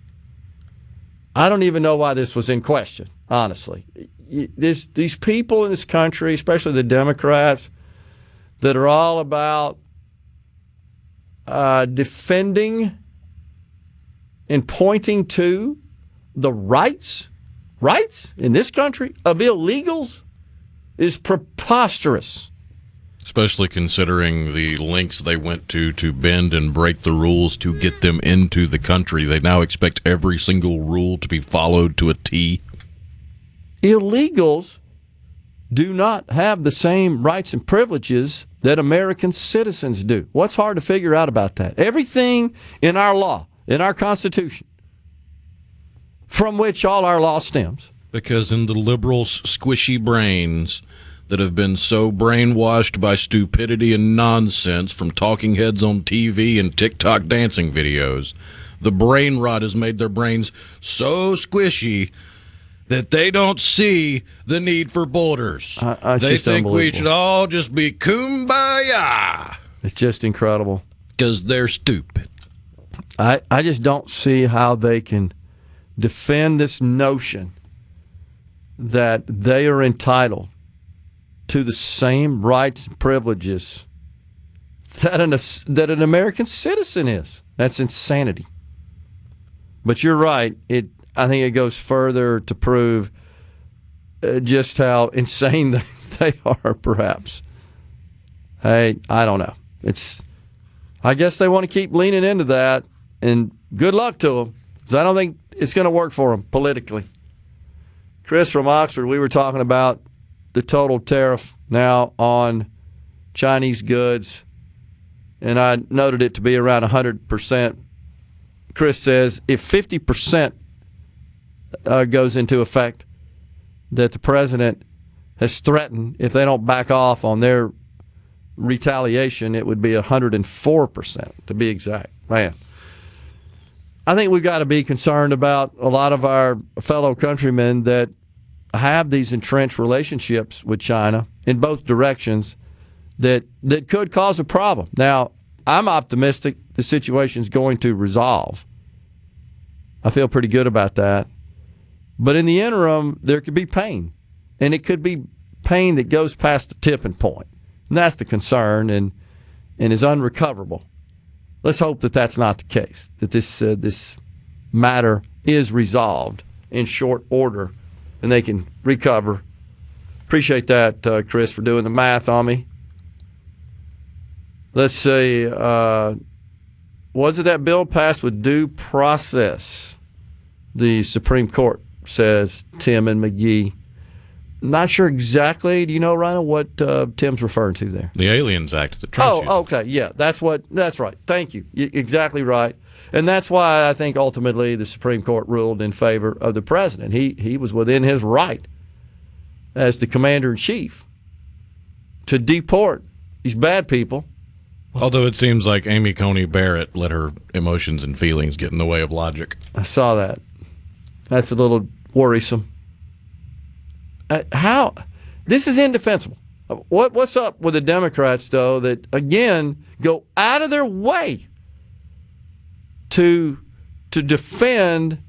I don't even know why this was in question, honestly. These people in this country, especially the Democrats, that are all about defending and pointing to the rights in this country of illegals is preposterous. Especially considering the lengths they went to bend and break the rules to get them into the country. They now expect every single rule to be followed to a T. Illegals do not have the same rights and privileges that American citizens do. What's hard to figure out about that? Everything in our law, in our Constitution, from which all our law stems. Because in the liberals' squishy brains that have been so brainwashed by stupidity and nonsense from talking heads on TV and TikTok dancing videos, the brain rot has made their brains so squishy that they don't see the need for borders. They think we should all just be kumbaya. It's just incredible. Because they're stupid. I just don't see how they can defend this notion that they are entitled to the same rights and privileges that an American citizen is. That's insanity. But you're right. I think it goes further to prove just how insane they are, perhaps. Hey, I don't know. I guess they want to keep leaning into that, and good luck to them, because I don't think it's going to work for them politically. Chris from Oxford, we were talking about the total tariff now on Chinese goods, and I noted it to be around 100%. Chris says if 50% goes into effect, that the president has threatened, if they don't back off on their retaliation, it would be 104%, to be exact. Man, I think we've got to be concerned about a lot of our fellow countrymen that have these entrenched relationships with China in both directions that could cause a problem. Now, I'm optimistic the situation's going to resolve. I feel pretty good about that. But in the interim, there could be pain. And it could be pain that goes past the tipping point. And that's the concern and is unrecoverable. Let's hope that that's not the case, that this matter is resolved in short order and they can recover. Appreciate that, Chris, for doing the math on me. Let's see. Was it that bill passed with due process? The Supreme Court, says Tim and McGee. Not sure exactly. Do you know, Rhino, what Tim's referring to there? The Aliens Act. The Trump shooting. Okay. Yeah, that's right. Thank you. Exactly right. And that's why I think ultimately the Supreme Court ruled in favor of the president. He was within his right as the commander-in-chief to deport these bad people. Although it seems like Amy Coney Barrett let her emotions and feelings get in the way of logic. I saw that. That's a little worrisome. How? This is indefensible. What's up with the Democrats, though, that, again, go out of their way to defend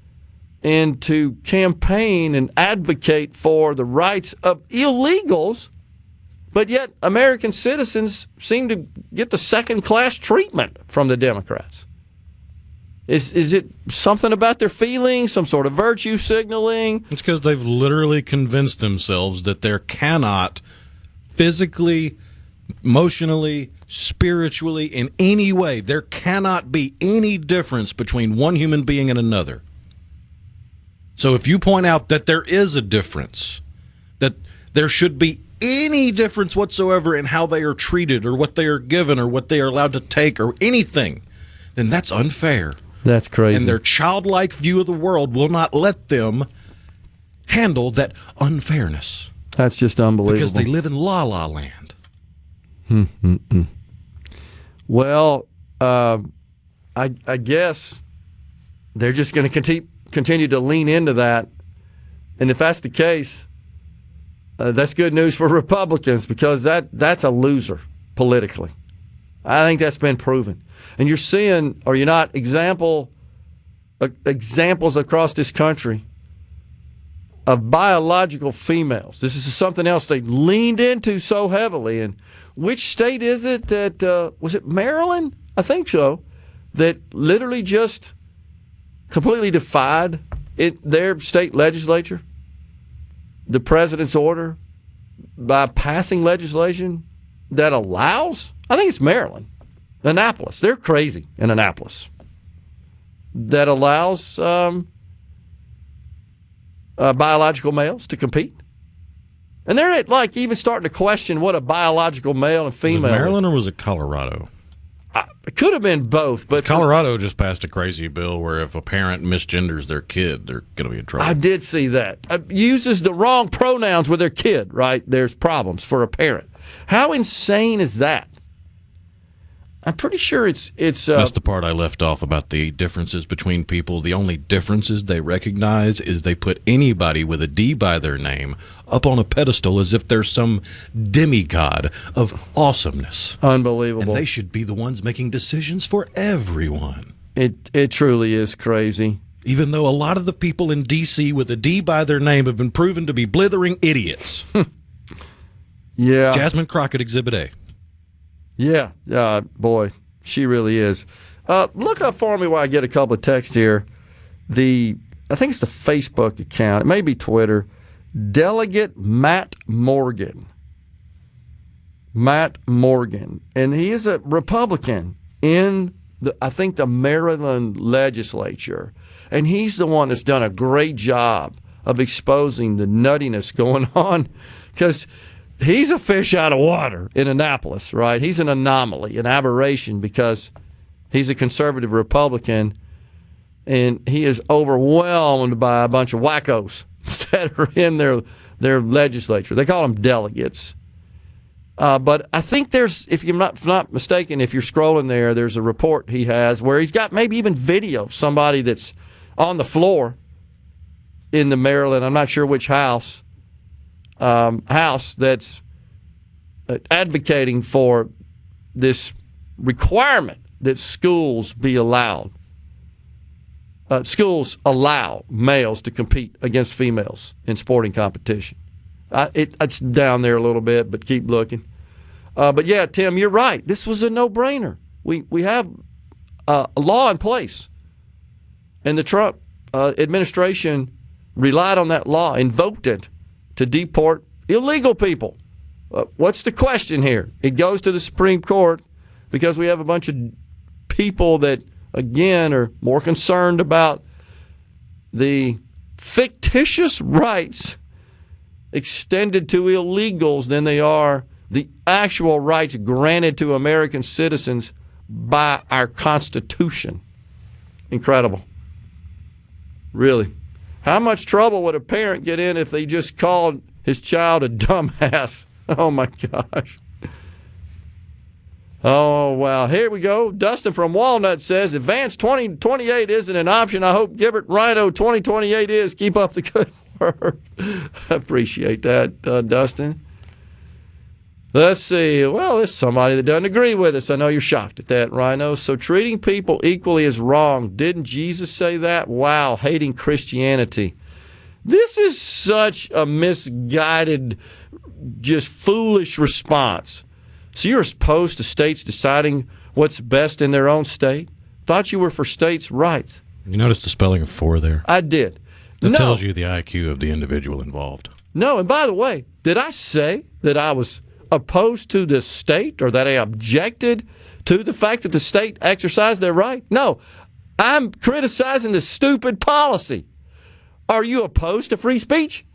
and to campaign and advocate for the rights of illegals, but yet American citizens seem to get the second-class treatment from the Democrats? Is it something about their feelings, some sort of virtue signaling? It's because they've literally convinced themselves that there cannot physically, emotionally, spiritually, in any way, there cannot be any difference between one human being and another. So if you point out that there is a difference, that there should be any difference whatsoever in how they are treated or what they are given or what they are allowed to take or anything, then that's unfair. That's crazy. And their childlike view of the world will not let them handle that unfairness. That's just unbelievable. Because they live in la-la land. Well, I guess they're just going to continue to lean into that. And if that's the case, that's good news for Republicans, because that's a loser politically. I think that's been proven. And you're seeing, are you not, examples across this country of biological females. This is something else they leaned into so heavily. And which state is it that, was it Maryland? I think so. That literally just completely defied their state legislature, the president's order, by passing legislation that allows, I think it's Maryland, Annapolis. They're crazy in Annapolis. That allows biological males to compete. And they're like even starting to question what a biological male and female. Was it Maryland or was it Colorado? It could have been both, but Colorado just passed a crazy bill where if a parent misgenders their kid, they're going to be in trouble. I did see that. Uses the wrong pronouns with their kid, right? There's problems for a parent. How insane is that? I'm pretty sure it's. That's the part I left off about the differences between people. The only differences they recognize is they put anybody with a D by their name up on a pedestal as if they're some demigod of awesomeness. Unbelievable. And they should be the ones making decisions for everyone. It truly is crazy. Even though a lot of the people in D.C. with a D by their name have been proven to be blithering idiots. Yeah. Jasmine Crockett, Exhibit A. Yeah. Boy, she really is. Look up for me while I get a couple of texts here. I think it's the Facebook account. It may be Twitter. Delegate Matt Morgan. Matt Morgan. And he is a Republican in, I think, the Maryland legislature. And he's the one that's done a great job of exposing the nuttiness going on, because he's a fish out of water in Annapolis, right? He's an anomaly, an aberration, because he's a conservative Republican, and he is overwhelmed by a bunch of wackos that are in their legislature. They call them delegates. But I think there's, if you're not mistaken, if you're scrolling there, there's a report he has where he's got maybe even video of somebody that's on the floor in the Maryland, I'm not sure which house that's advocating for this requirement that schools be allowed. Schools allow males to compete against females in sporting competition. It's down there a little bit, but keep looking. But yeah, Tim, you're right. This was a no-brainer. We have a law in place, and the Trump administration relied on that law, invoked it to deport illegal people. What's the question here? It goes to the Supreme Court because we have a bunch of people that, again, are more concerned about the fictitious rights extended to illegals than they are the actual rights granted to American citizens by our Constitution. Incredible. Really. How much trouble would a parent get in if they just called his child a dumbass? Oh, my gosh. Oh, wow. Here we go. Dustin from Walnut says, Advance 2028 isn't an option. I hope Gibert Rhino 2028 is. Keep up the good work. I appreciate that, Dustin. Let's see. Well, there's somebody that doesn't agree with us. I know you're shocked at that, Rhino. So treating people equally is wrong. Didn't Jesus say that? Wow, hating Christianity. This is such a misguided, just foolish response. So you're opposed to states deciding what's best in their own state? Thought you were for states' rights. You noticed the spelling of for there? I did. That tells you the IQ of the individual involved. No, and by the way, did I say that I was opposed to the state or that I objected to the fact that the state exercised their right? No, I'm criticizing the stupid policy. Are you opposed to free speech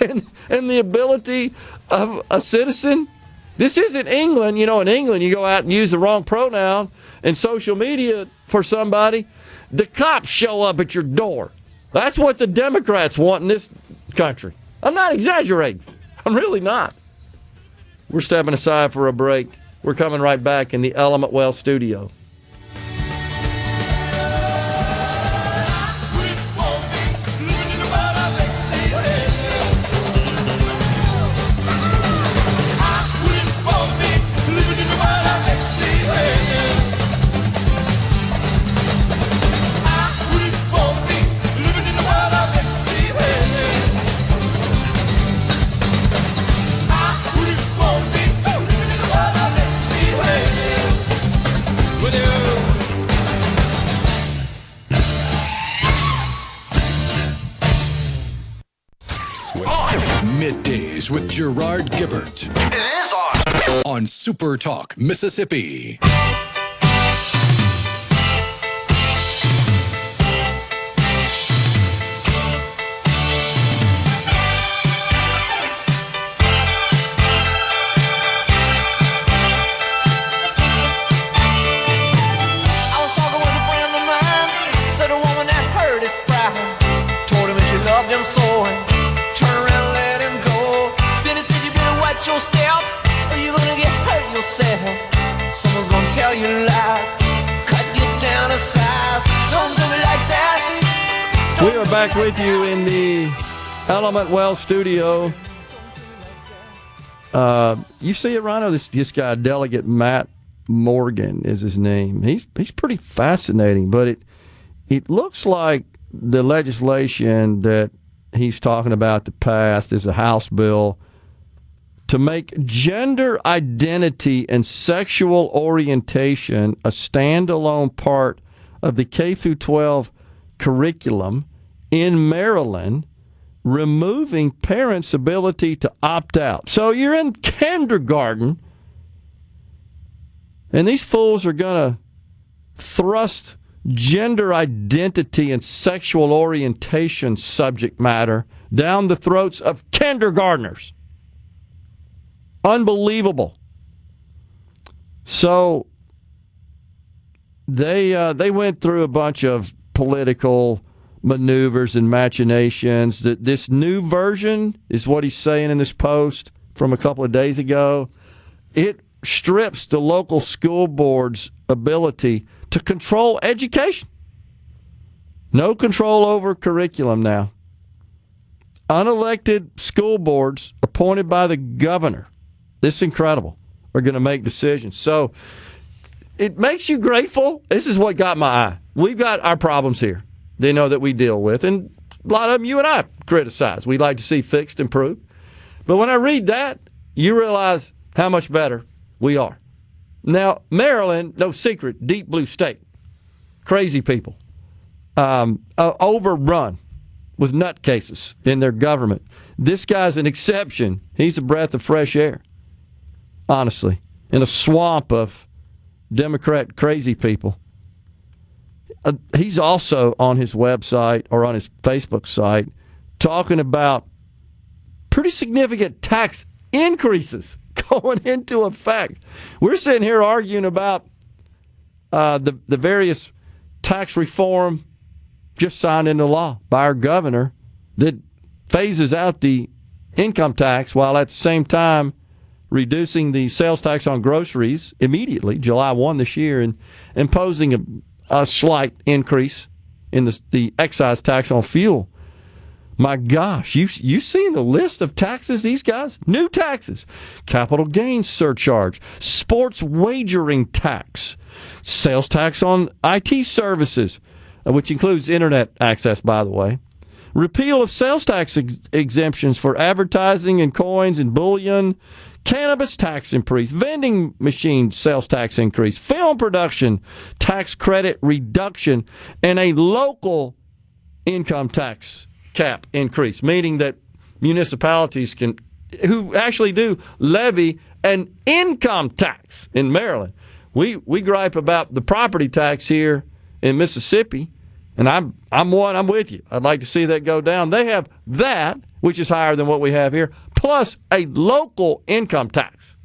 and the ability of a citizen? This isn't England. You know, in England, you go out and use the wrong pronoun in social media for somebody, the cops show up at your door. That's what the Democrats want in this country. I'm not exaggerating. I'm really not. We're stepping aside for a break. We're coming right back in the Element Well studio. Middays with Gerard Gibert. It is on SuperTalk, Mississippi. Someone's gonna tell you lies, cut you down to size. Don't do it like that. We are back with you in the Element Well studio. You see it, Rhino? This guy, Delegate Matt Morgan, is his name. He's pretty fascinating, but it looks like the legislation that he's talking about to pass is a House bill to make gender identity and sexual orientation a standalone part of the K through 12 curriculum in Maryland, removing parents' ability to opt out. So you're in kindergarten, and these fools are going to thrust gender identity and sexual orientation subject matter down the throats of kindergartners. Unbelievable. So they went through a bunch of political maneuvers and machinations. That this new version is what he's saying in this post from a couple of days ago. It strips the local school board's ability to control education. No control over curriculum now. Unelected school boards appointed by the governor, this is incredible, are going to make decisions. So it makes you grateful. This is what got my eye. We've got our problems here, they know that we deal with, and a lot of them you and I criticize. We'd like to see fixed, improved. But when I read that, you realize how much better we are. Now, Maryland, no secret, deep blue state, crazy people, overrun with nutcases in their government. This guy's an exception. He's a breath of fresh air, honestly, in a swamp of Democrat crazy people. He's also on his website or on his Facebook site talking about pretty significant tax increases going into effect. We're sitting here arguing about the various tax reform just signed into law by our governor that phases out the income tax while at the same time reducing the sales tax on groceries immediately, July 1 this year, and imposing a slight increase in the excise tax on fuel. My gosh, you seen the list of taxes, these guys? New taxes, capital gains surcharge, sports wagering tax, sales tax on IT services, which includes internet access, by the way, repeal of sales tax exemptions for advertising and coins and bullion, cannabis tax increase, vending machine sales tax increase, film production tax credit reduction, and a local income tax cap increase, meaning that municipalities who actually do levy an income tax in Maryland. We gripe about the property tax here in Mississippi, and I'm with you. I'd like to see that go down. They have that, which is higher than what we have here, plus a local income tax.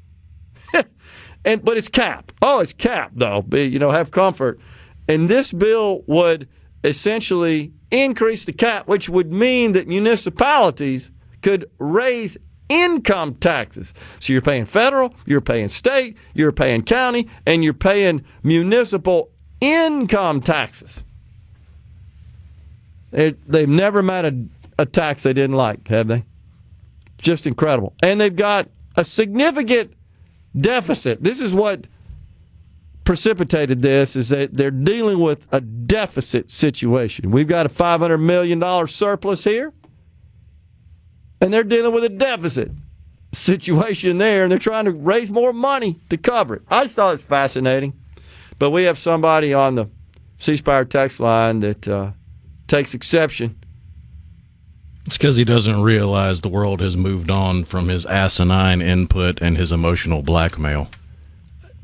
But it's capped. Oh, it's capped, though. Have comfort. And this bill would essentially increase the cap, which would mean that municipalities could raise income taxes. So you're paying federal, you're paying state, you're paying county, and you're paying municipal income taxes. They've never met a tax they didn't like, have they? Just incredible. And they've got a significant deficit. This is what precipitated this, is that they're dealing with a deficit situation. We've got a $500 million surplus here, and they're dealing with a deficit situation there, and they're trying to raise more money to cover it. I just thought it was fascinating. But we have somebody on the C-Spire text line that takes exception. It's because he doesn't realize the world has moved on from his asinine input and his emotional blackmail.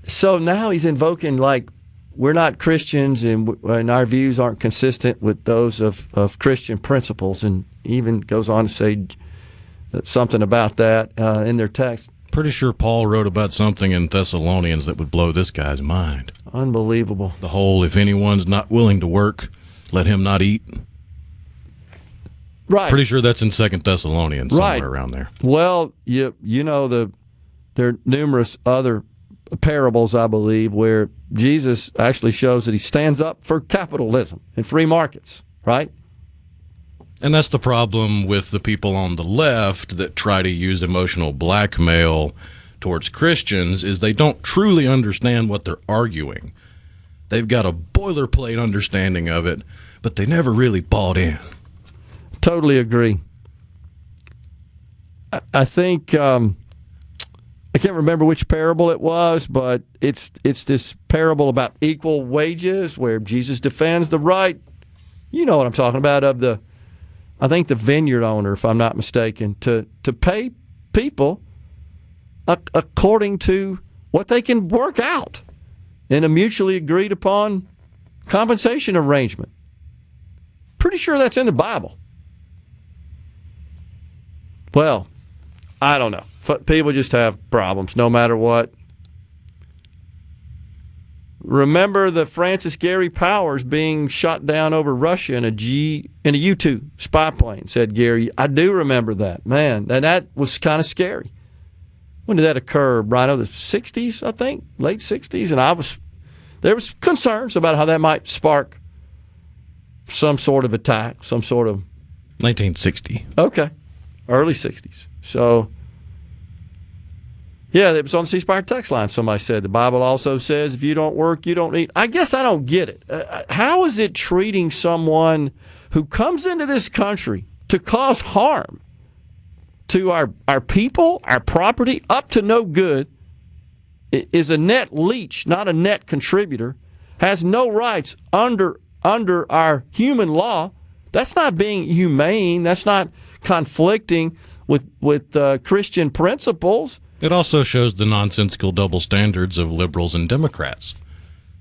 So now he's invoking, like, we're not Christians and our views aren't consistent with those of Christian principles, and even goes on to say something about that in their text. Pretty sure Paul wrote about something in Thessalonians that would blow this guy's mind. Unbelievable. The whole, if anyone's not willing to work, let him not eat. Right. Pretty sure that's in 2 Thessalonians, somewhere around there. Well, there are numerous other parables, I believe, where Jesus actually shows that he stands up for capitalism and free markets, right? And that's the problem with the people on the left that try to use emotional blackmail towards Christians, is they don't truly understand what they're arguing. They've got a boilerplate understanding of it, but they never really bought in. Totally agree. I think I can't remember which parable it was, but it's this parable about equal wages where Jesus defends the right, you know what I'm talking about, of the, I think the vineyard owner, if I'm not mistaken, to pay people according to what they can work out in a mutually agreed upon compensation arrangement. Pretty sure that's in the Bible. Well, I don't know. People just have problems no matter what. Remember the Francis Gary Powers being shot down over Russia in a U-2 spy plane, said Gary. I do remember that. Man, and that was kind of scary. When did that occur? Right in the 60s, I think, late 60s, and there was concerns about how that might spark some sort of attack, some sort of 1960. Okay. Early 60s. So, yeah, it was on the C Spire text line. Somebody said the Bible also says if you don't work, you don't eat. I guess I don't get it. How is it treating someone who comes into this country to cause harm to our people, our property, up to no good, is a net leech, not a net contributor, has no rights under our human law? That's not being humane. That's not conflicting with Christian principles. It also shows the nonsensical double standards of liberals and Democrats.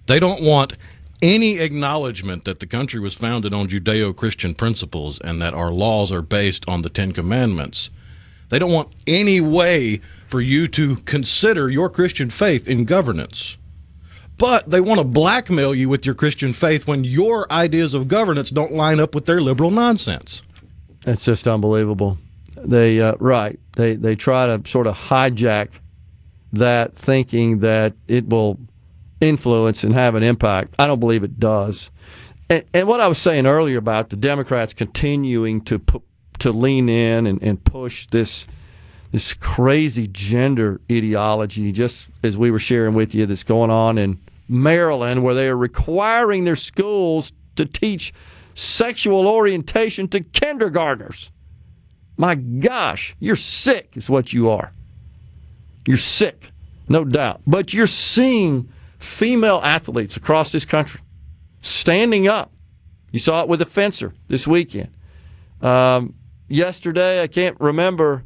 They don't want any acknowledgement that the country was founded on Judeo-Christian principles and that our laws are based on the Ten Commandments. They don't want any way for you to consider your Christian faith in governance. But they want to blackmail you with your Christian faith when your ideas of governance don't line up with their liberal nonsense. That's just unbelievable. They try to sort of hijack that, thinking that it will influence and have an impact. I don't believe it does. And what I was saying earlier about the Democrats continuing to lean in and push this crazy gender ideology, just as we were sharing with you, that's going on in Maryland, where they are requiring their schools to teach sexual orientation to kindergartners. My gosh, you're sick is what you are. You're sick, no doubt. But you're seeing female athletes across this country standing up. You saw it with a fencer this weekend. Yesterday, I can't remember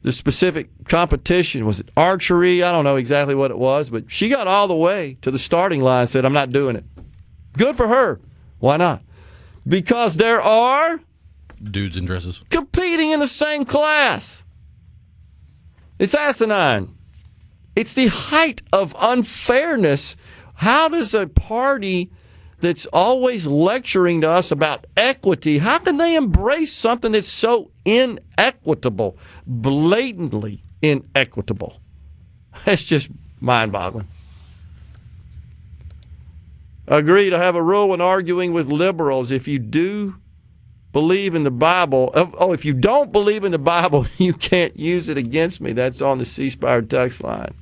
the specific competition. Was it archery? I don't know exactly what it was, but she got all the way to the starting line and said, I'm not doing it. Good for her. Why not? Because there are dudes in dresses competing in the same class. It's asinine. It's the height of unfairness. How does a party that's always lecturing to us about equity, how can they embrace something that's so inequitable, blatantly inequitable? That's just mind-boggling. Agree to have a rule when arguing with liberals. If you do believe in the Bible, if you don't believe in the Bible, you can't use it against me. That's on the C Spire text line.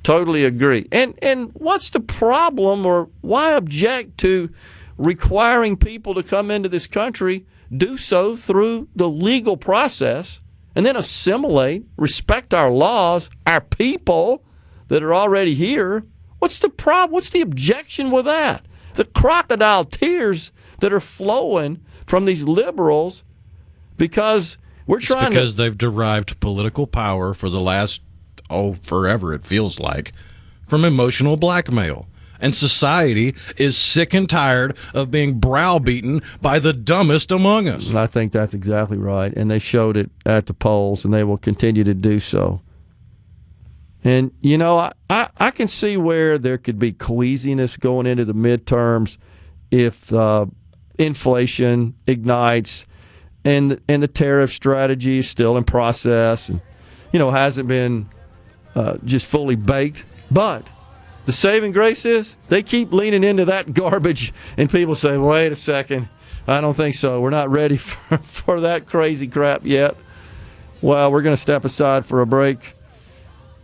Totally agree. And what's the problem, or why object to requiring people to come into this country, do so through the legal process, and then assimilate, respect our laws, our people that are already here? What's the problem? What's the objection with that? The crocodile tears that are flowing from these liberals because because they've derived political power for the last forever, it feels like, from emotional blackmail. And society is sick and tired of being browbeaten by the dumbest among us. And I think that's exactly right. And they showed it at the polls, and they will continue to do so. And, you know, I can see where there could be queasiness going into the midterms if inflation ignites and the tariff strategy is still in process and, you know, hasn't been just fully baked. But the saving grace is they keep leaning into that garbage, and people say, wait a second, I don't think so. We're not ready for that crazy crap yet. Well, we're going to step aside for a break.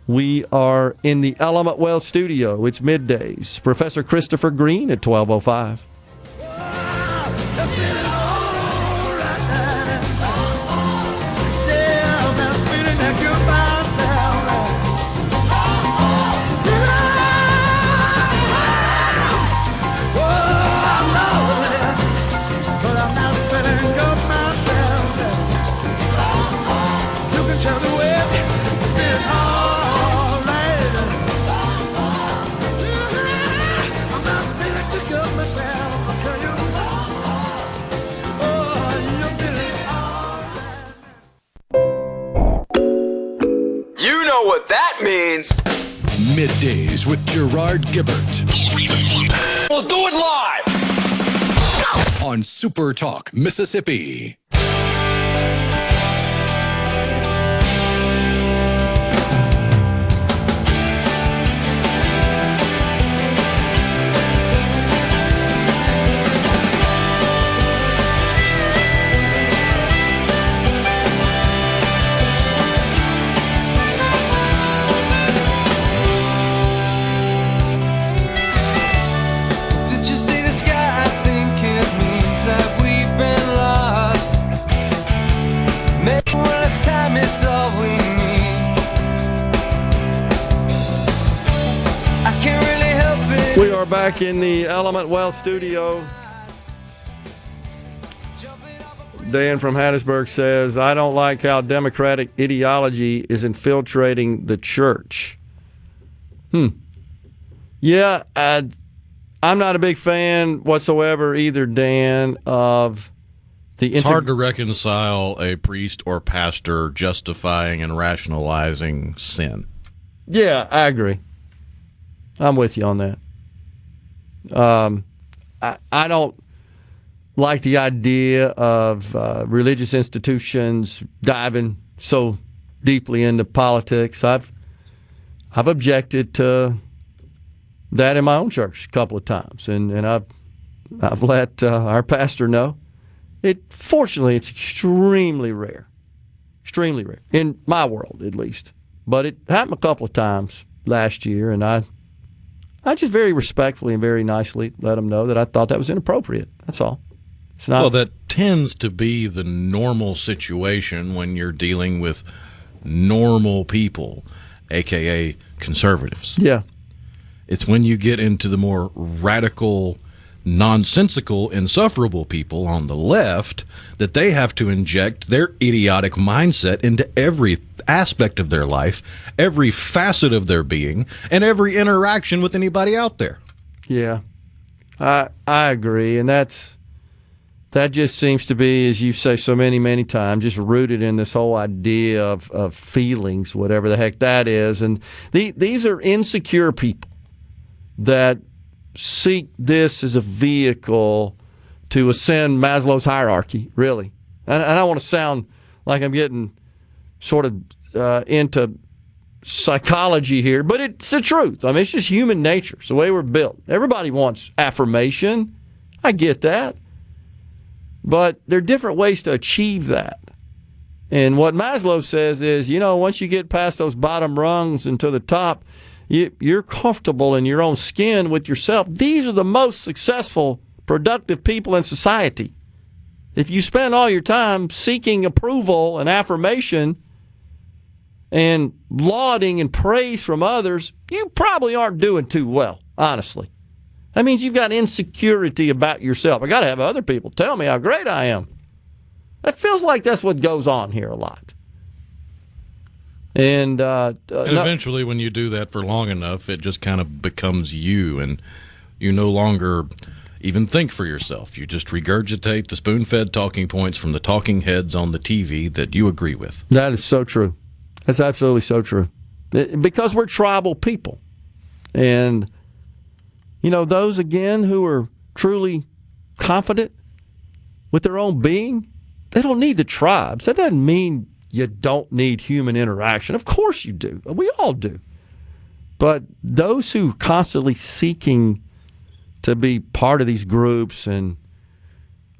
We are in the Element Well studio. It's Middays. Professor Christopher Green at 12:05. means. Middays with Gerard Gibert. We'll do it live. On SuperTalk, Mississippi. We are back in the Element Wealth studio. Dan from Hattiesburg says, I don't like how Democratic ideology is infiltrating the church. Yeah, I'm not a big fan whatsoever either, Dan, of the... It's hard to reconcile a priest or pastor justifying and rationalizing sin. Yeah, I agree. I'm with you on that. I don't like the idea of religious institutions diving so deeply into politics. I've objected to that in my own church a couple of times, and I've let our pastor know. Fortunately, it's extremely rare in my world, at least. But it happened a couple of times last year, and I just very respectfully and very nicely let them know that I thought that was inappropriate. That's all. It's not. Well, that tends to be the normal situation when you're dealing with normal people, a.k.a. conservatives. Yeah. It's when you get into the more radical, nonsensical, insufferable people on the left that they have to inject their idiotic mindset into every aspect of their life, every facet of their being, and every interaction with anybody out there. Yeah, I agree, and that just seems to be, as you say so many times, just rooted in this whole idea of feelings, whatever the heck that is, and these are insecure people that seek this as a vehicle to ascend Maslow's hierarchy, really. And I don't want to sound like I'm getting sort of into psychology here, but it's the truth. I mean, it's just human nature. It's the way we're built. Everybody wants affirmation. I get that. But there are different ways to achieve that. And what Maslow says is, once you get past those bottom rungs and to the top, you're comfortable in your own skin with yourself. These are the most successful, productive people in society. If you spend all your time seeking approval and affirmation and lauding and praise from others, you probably aren't doing too well, honestly. That means you've got insecurity about yourself. I got to have other people tell me how great I am. That feels like that's what goes on here a lot. And eventually, when you do that for long enough, it just kind of becomes you, and you no longer even think for yourself. You just regurgitate the spoon-fed talking points from the talking heads on the TV that you agree with. That is so true. That's absolutely so true. Because we're tribal people. And, those, again, who are truly confident with their own being, they don't need the tribes. That doesn't mean you don't need human interaction. Of course you do. We all do. But those who are constantly seeking to be part of these groups and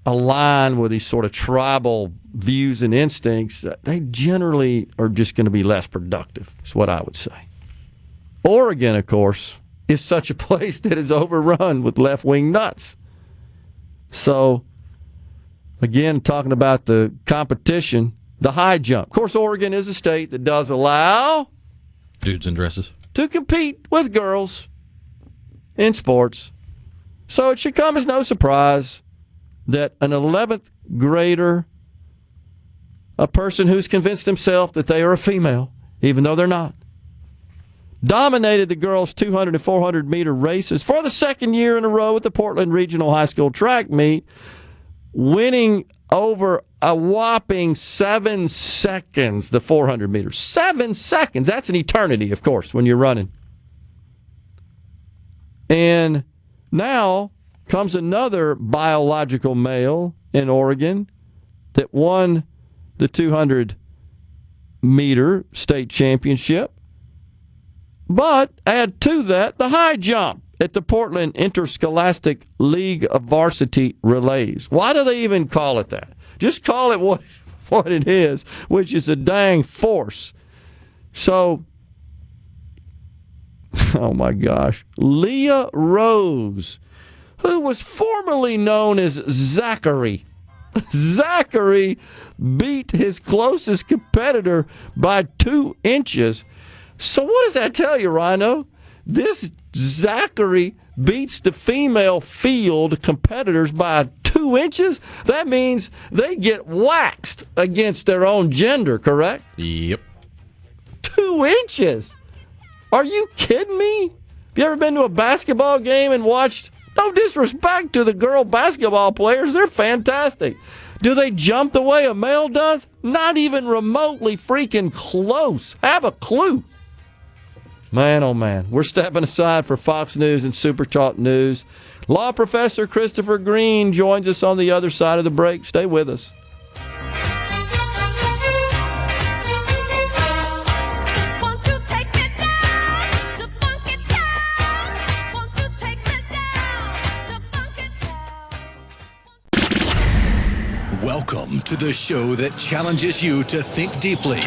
align with these sort of tribal views and instincts, they generally are just going to be less productive, is what I would say. Oregon, of course, is such a place that is overrun with left-wing nuts. So, again, talking about the competition, the high jump. Of course, Oregon is a state that does allow dudes in dresses to compete with girls in sports. So it should come as no surprise that an 11th grader, a person who's convinced himself that they are a female, even though they're not, dominated the girls' 200 and 400 meter races for the second year in a row at the Portland Regional High School track meet, winning over a whopping 7 seconds, the 400 meters. 7 seconds. That's an eternity, of course, when you're running. And now comes another biological male in Oregon that won the 200-meter state championship. But add to that the high jump at the Portland Interscholastic League of Varsity Relays. Why do they even call it that? Just call it what it is, which is a dang force. So, oh my gosh, Leah Rose, who was formerly known as Zachary. Zachary beat his closest competitor by 2 inches. So what does that tell you, Rhino? This Zachary beats the female field competitors by 2 inches? That means they get waxed against their own gender, correct? Yep. 2 inches? Are you kidding me? Have you ever been to a basketball game and watched? No disrespect to the girl basketball players. They're fantastic. Do they jump the way a male does? Not even remotely freaking close. Have a clue. Man, oh man. We're stepping aside for Fox News and SuperTalk News. Law professor Christopher Green joins us on the other side of the break. Stay with us. Welcome to the show that challenges you to think deeply,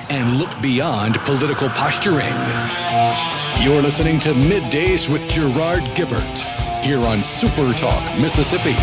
and look beyond political posturing. You're listening to Middays with Gerard Gibert here on SuperTalk Mississippi.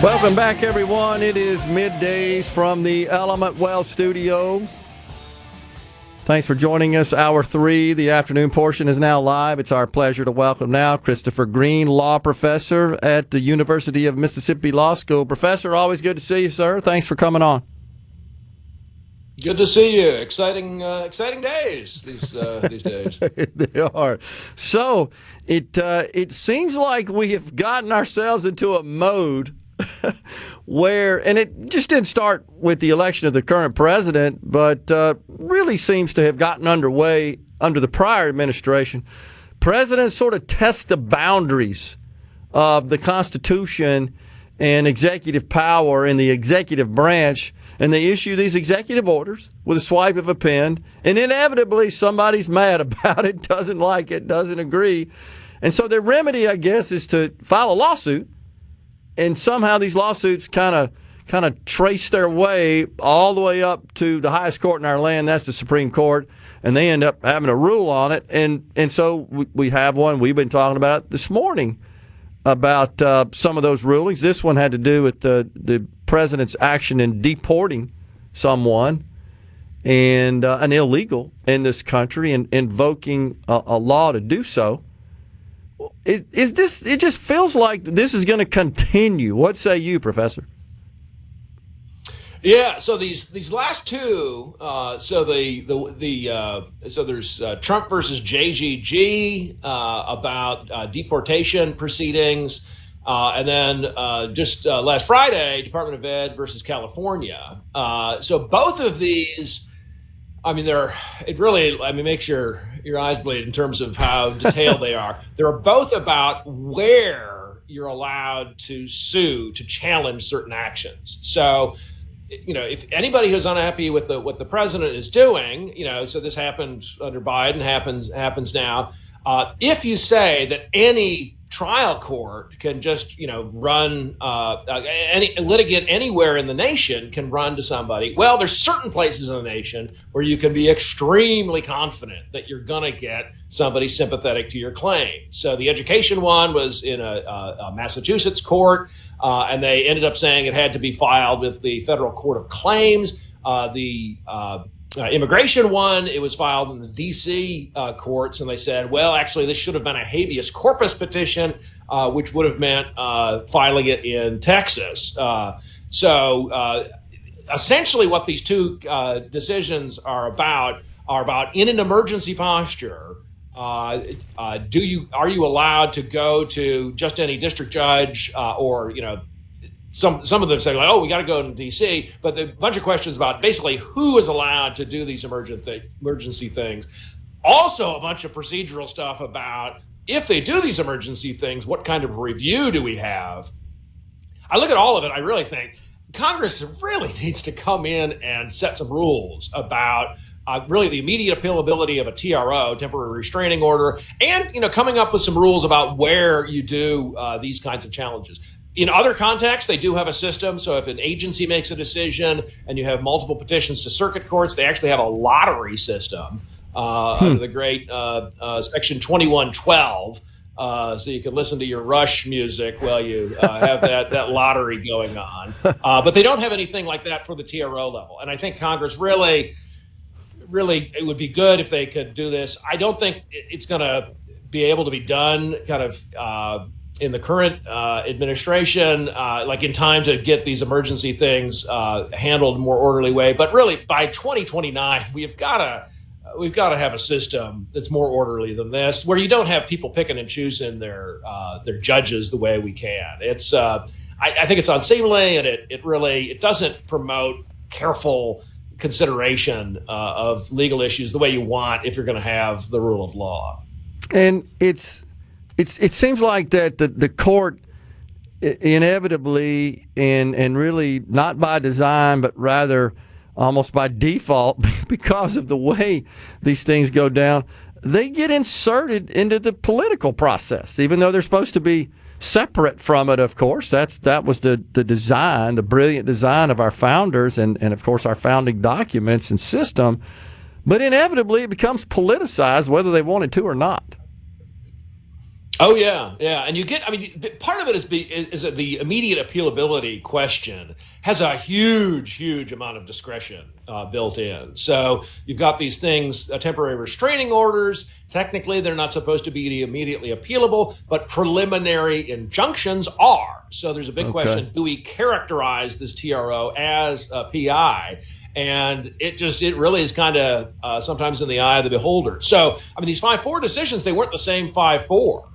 Welcome back, everyone. It is Middays from the Element Well studio. Thanks for joining us. Hour 3, the afternoon portion, is now live. It's our pleasure to welcome now Christopher Green, law professor at the University of Mississippi Law School. Professor, always good to see you, sir. Thanks for coming on. Good to see you. Exciting days these days. They are. So it seems like we have gotten ourselves into a mode where, and it just didn't start with the election of the current president, but really seems to have gotten underway under the prior administration. Presidents sort of test the boundaries of the Constitution and executive power in the executive branch, and they issue these executive orders with a swipe of a pen, and inevitably somebody's mad about it, doesn't like it, doesn't agree. And so their remedy, I guess, is to file a lawsuit. And somehow these lawsuits kind of trace their way all the way up to the highest court in our land. That's the Supreme Court, and they end up having a rule on it. And so we have one. We've been talking about it this morning about some of those rulings. This one had to do with the president's action in deporting someone and an illegal in this country and invoking a law to do so. Is this? It just feels like this is going to continue. What say you, Professor? Yeah. So these last two. So there's Trump versus JGG about deportation proceedings, and then just last Friday, Department of Ed versus California. So both of these. I mean, makes your eyes bleed in terms of how detailed they are. They're both about where you're allowed to sue to challenge certain actions. So, if anybody who's unhappy with what the president is doing, so this happened under Biden, happens now. If you say that any trial court can just, run any litigant anywhere in the nation can run to somebody. Well, there's certain places in the nation where you can be extremely confident that you're going to get somebody sympathetic to your claim. So the education one was in a Massachusetts court, and they ended up saying it had to be filed with the Federal Court of Claims. The immigration one, it was filed in the D.C. Courts, and they said, well, actually, this should have been a habeas corpus petition, which would have meant filing it in Texas. Essentially, what these two decisions are about in an emergency posture. Are you allowed to go to just any district judge, or some of them say, like, oh, we got to go to D.C., but a bunch of questions about basically who is allowed to do these emergency things. Also, a bunch of procedural stuff about if they do these emergency things, what kind of review do we have? I look at all of it, I really think Congress really needs to come in and set some rules about really the immediate appealability of a TRO, temporary restraining order, and coming up with some rules about where you do these kinds of challenges. In other contexts, they do have a system. So if an agency makes a decision and you have multiple petitions to circuit courts, they actually have a lottery system under the great Section 2112. So you can listen to your Rush music while you have that lottery going on. But they don't have anything like that for the TRO level. And I think Congress really, it would be good if they could do this. I don't think it's going to be able to be done kind of in the current administration, like in time to get these emergency things handled in a more orderly way. But really, by 2029, we've got to have a system that's more orderly than this, where you don't have people picking and choosing their judges the way we can. It's I think it's unseemly, and it doesn't promote careful consideration of legal issues the way you want if you're going to have the rule of law. And it seems like that the court inevitably and really not by design, but rather almost by default, because of the way these things go down, they get inserted into the political process, even though they're supposed to be separate from it. Of course, that was the design, the brilliant design of our founders, and of course our founding documents and system. But inevitably, it becomes politicized, whether they wanted to or not. Oh yeah, and part of it is that the immediate appealability question has a huge amount of discretion built in. So you've got these things, temporary restraining orders. Technically, they're not supposed to be immediately appealable, but preliminary injunctions are. So there's a big question: do we characterize this TRO as a PI? And it really is kind of sometimes in the eye of the beholder. So, these 5-4 decisions, they weren't the same 5-4.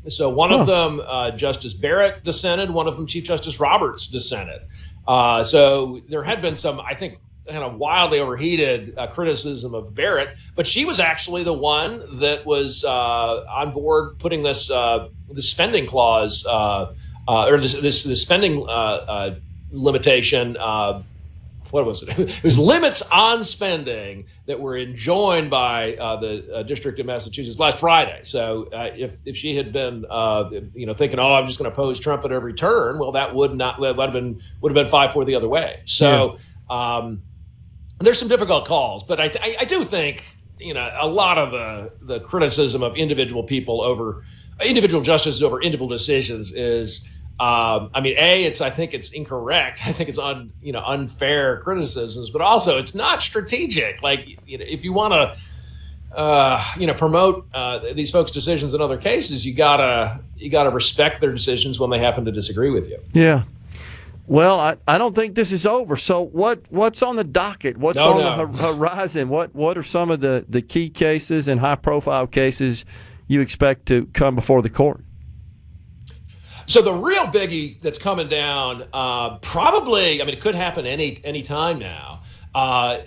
So one of them, Justice Barrett dissented. One of them, Chief Justice Roberts dissented. So there had been some, I think, kind of wildly overheated criticism of Barrett, but she was actually the one that was on board putting this spending clause or this spending limitation. What was it? It was limits on spending that were enjoined by the District of Massachusetts last Friday. So if she had been thinking, oh, I'm just going to oppose Trump at every turn, well, that would have been 5-4 the other way. So there's some difficult calls, but I do think a lot of the criticism of individual people over individual justices over individual decisions is. I think it's incorrect. I think it's unfair criticisms, but also it's not strategic. Like, if you want to, promote these folks' decisions in other cases, you gotta respect their decisions when they happen to disagree with you. Yeah. Well, I don't think this is over. So what's on the docket? What's on the horizon? What are some of the key cases and high profile cases you expect to come before the court? So the real biggie that's coming down, probably, it could happen any time now,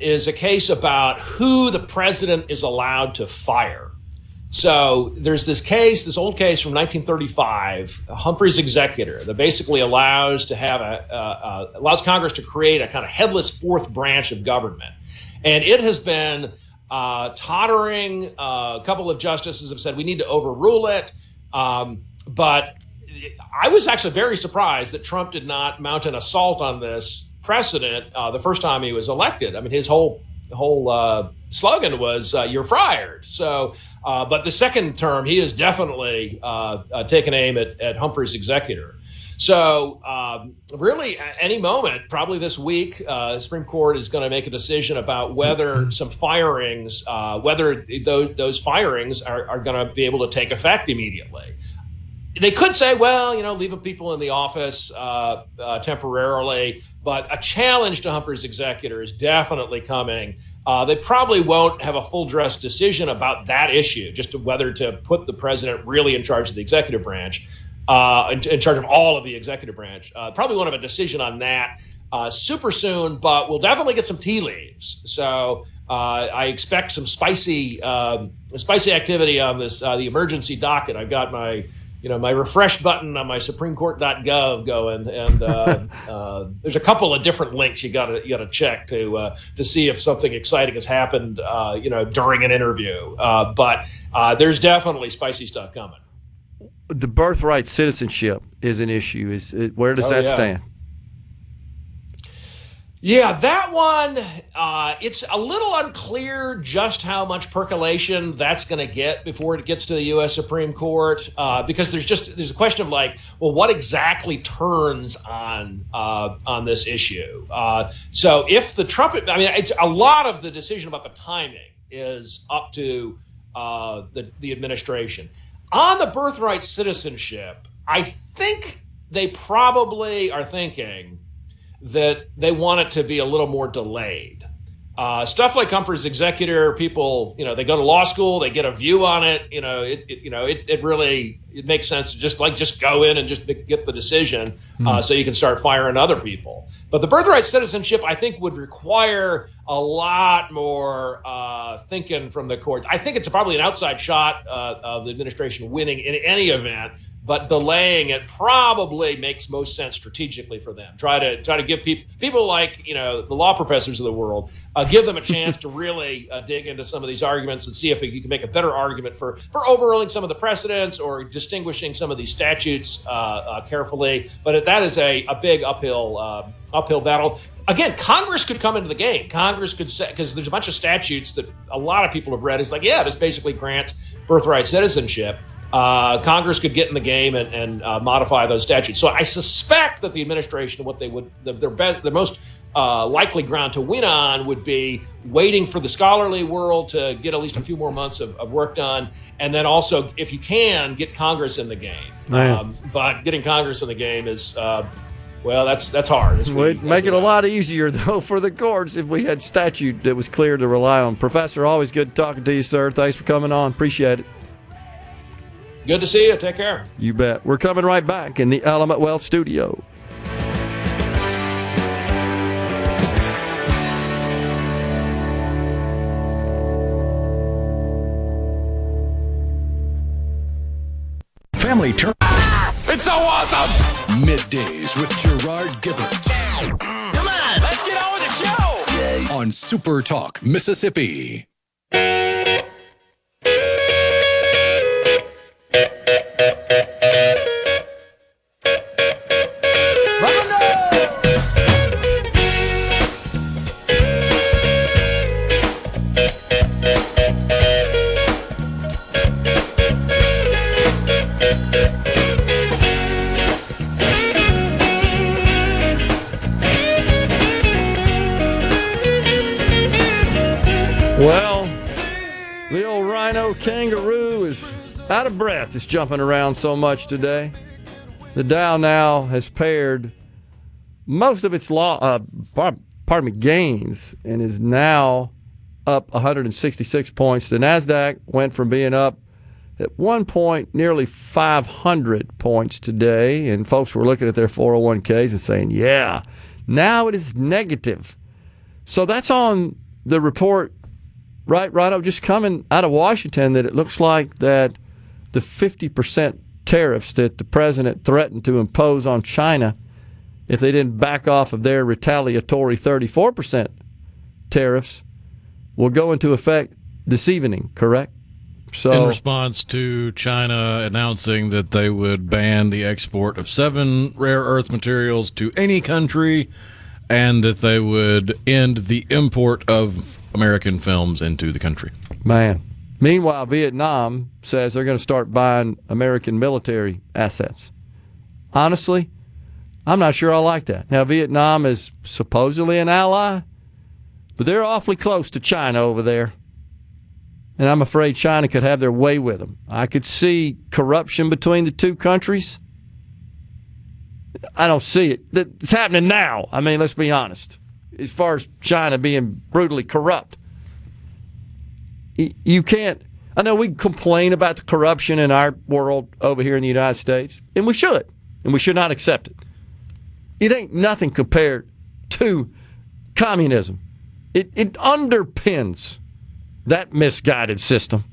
is a case about who the president is allowed to fire. So there's this old case from 1935, Humphrey's executor, that basically allows Congress to create a kind of headless fourth branch of government. And it has been tottering. A couple of justices have said we need to overrule it. But I was actually very surprised that Trump did not mount an assault on this precedent the first time he was elected. His whole slogan was "You're fired." So, but the second term, he has definitely taken aim at Humphrey's executor. So really, at any moment, probably this week, the Supreme Court is going to make a decision about whether some firings, whether those firings are going to be able to take effect immediately. They could say, well, leave people in the office temporarily, but a challenge to Humphrey's executor is definitely coming. They probably won't have a full-dress decision about that issue, just to whether to put the president really in charge of the executive branch, in charge of all of the executive branch. Probably won't have a decision on that super soon, but we'll definitely get some tea leaves. So I expect some spicy activity on this, the emergency docket. I've got my refresh button on my SupremeCourt.gov going, and there's a couple of different links you gotta check to see if something exciting has happened, during an interview. But there's definitely spicy stuff coming. The birthright citizenship is an issue. Where does that stand? Yeah, that one, it's a little unclear just how much percolation that's going to get before it gets to the U.S. Supreme Court, because there's a question of what exactly turns on this issue. So if the Trump, it's a lot of the decision about the timing is up to the administration. On the birthright citizenship, I think they probably are thinking that they want it to be a little more delayed. Stuff like Humphrey's executor, people, they go to law school, they get a view on it. It really makes sense to just go in and just get the decision, so you can start firing other people. But the birthright citizenship, I think, would require a lot more thinking from the courts. I think it's probably an outside shot of the administration winning in any event. But delaying it probably makes most sense strategically for them. Try to give people like the law professors of the world, give them a chance to really dig into some of these arguments and see if you can make a better argument for overruling some of the precedents or distinguishing some of these statutes carefully. But that is a big uphill battle. Again, Congress could come into the game. Congress could say, because there's a bunch of statutes that a lot of people have read. It's this basically grants birthright citizenship. Congress could get in the game and modify those statutes. So I suspect that the administration, what they would, the most likely ground to win on would be waiting for the scholarly world to get at least a few more months of work done. And then also, if you can, get Congress in the game. But getting Congress in the game is, that's hard. We'd make it a lot easier, though, for the courts if we had statute that was clear to rely on. Professor, always good talking to you, sir. Thanks for coming on. Appreciate it. Good to see you. Take care. You bet. We're coming right back in the Element Wealth Studio. Family turn. It's so awesome! Middays with Gerard Gibert. Come on, let's get on with the show! On SuperTalk, Mississippi. Well, the old rhino kangaroo is out of breath. It's jumping around so much today. The Dow now has paired most of its gains and is now up 166 points. The NASDAQ went from being up at one point nearly 500 points today, and folks were looking at their 401ks and saying, yeah, now it is negative. So that's on the report. Right, Rhino, just coming out of Washington, that it looks like that the 50% tariffs that the president threatened to impose on China, if they didn't back off of their retaliatory 34% tariffs, will go into effect this evening, correct? So, in response to China announcing that they would ban the export of 7 rare earth materials to any country, and that they would end the import of American films into the country. Man. Meanwhile, Vietnam says they're going to start buying American military assets. Honestly, I'm not sure I like that. Now, Vietnam is supposedly an ally, but they're awfully close to China over there. And I'm afraid China could have their way with them. I could see corruption between the two countries. I don't see it. It's happening now. I mean, let's be honest. As far as China being brutally corrupt, you can't. I know we complain about the corruption in our world over here in the United States, and we should not accept it. It ain't nothing compared to communism. It underpins that misguided system.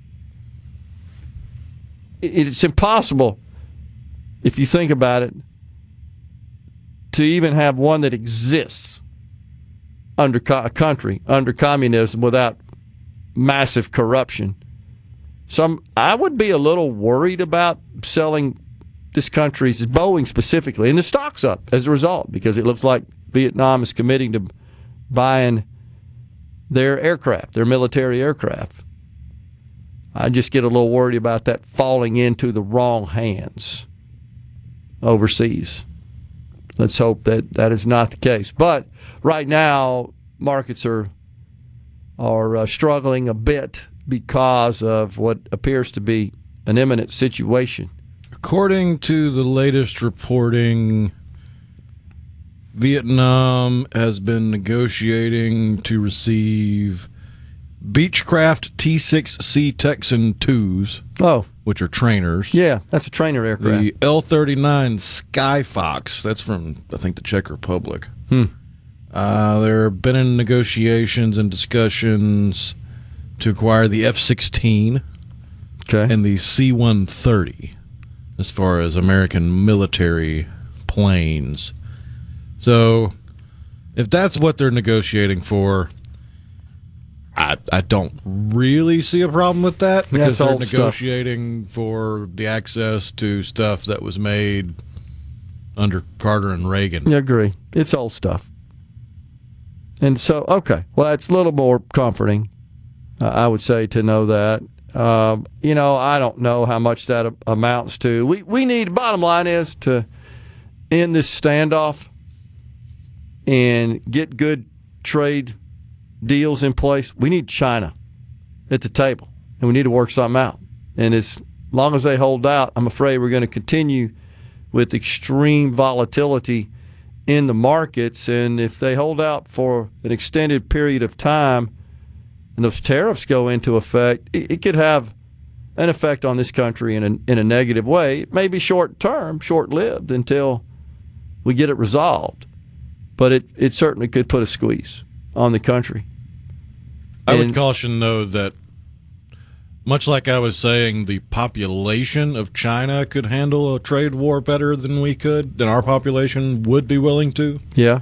It's impossible, if you think about it, to even have one that exists under a country under communism without massive corruption. So I would be a little worried about selling this country's Boeing specifically, and the stock's up as a result because it looks like Vietnam is committing to buying their aircraft, their military aircraft. I just get a little worried about that falling into the wrong hands overseas. Let's hope that that is not the case. But right now, markets are struggling a bit because of what appears to be an imminent situation. According to the latest reporting, Vietnam has been negotiating to receive Beechcraft T-6C Texan 2s, which are trainers. Yeah, that's a trainer aircraft. The L-39 Skyfox, that's from, I think, the Czech Republic. There have been in negotiations and discussions to acquire the F-16 and the C-130 as far as American military planes. So if that's what they're negotiating for, I don't really see a problem with that because they're negotiating for the access to stuff that was made under Carter and Reagan. I agree. It's old stuff. And so, okay, well, it's a little more comforting, I would say, to know that. I don't know how much that amounts to. We need, bottom line is, to end this standoff and get good trade deals in place. We need China at the table, and we need to work something out. And as long as they hold out, I'm afraid we're going to continue with extreme volatility in the markets. And if they hold out for an extended period of time and those tariffs go into effect, it could have an effect on this country in a negative way. It may be short-term, short-lived until we get it resolved. But it certainly could put a squeeze on the country. I would caution, though, that much like I was saying, the population of China could handle a trade war better than we could, than our population would be willing to. Yeah.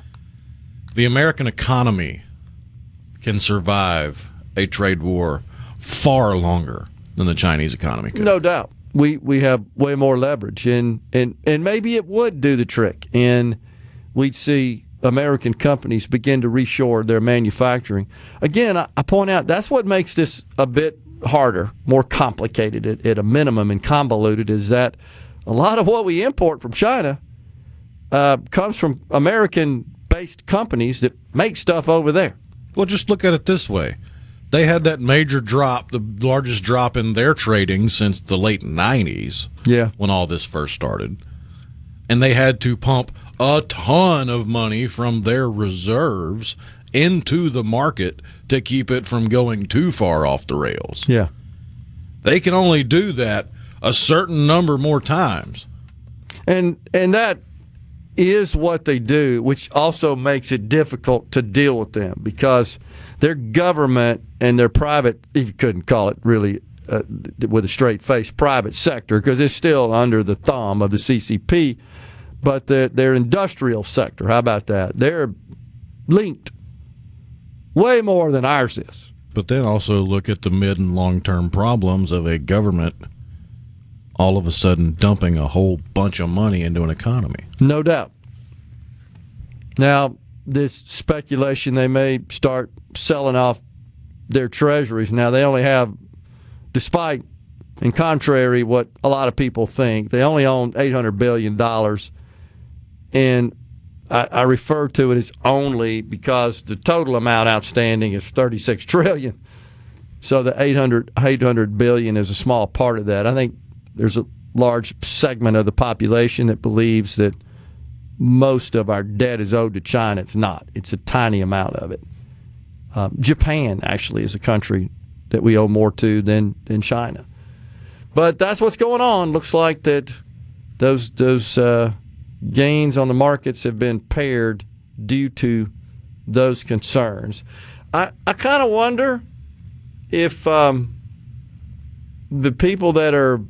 The American economy can survive a trade war far longer than the Chinese economy could. No doubt. We have way more leverage, and maybe it would do the trick, and we'd see American companies begin to reshore their manufacturing. Again, I point out that's what makes this a bit harder, more complicated at a minimum, and convoluted, is that a lot of what we import from China comes from American-based companies that make stuff over there. Well, just look at it this way. They had that major drop, the largest drop in their trading since the late 90s, when all this first started. And they had to pump a ton of money from their reserves into the market to keep it from going too far off the rails. Yeah. They can only do that a certain number more times. And that is what they do, which also makes it difficult to deal with them because their government and their private, you couldn't call it really with a straight face, private sector, because it's still under the thumb of the CCP, but their industrial sector, how about that? They're linked way more than ours is. But then also look at the mid and long-term problems of a government all of a sudden dumping a whole bunch of money into an economy. No doubt. Now, this speculation, they may start selling off their treasuries. Now, they only have, despite and contrary what a lot of people think, they only own $800 billion. And I refer to it as only because the total amount outstanding is $36 trillion. So the $800 billion is a small part of that. I think there's a large segment of the population that believes that most of our debt is owed to China. It's not. It's a tiny amount of it. Japan actually is a country that we owe more to than China. But that's what's going on. Looks like that those gains on the markets have been pared due to those concerns. I kind of wonder if the people that are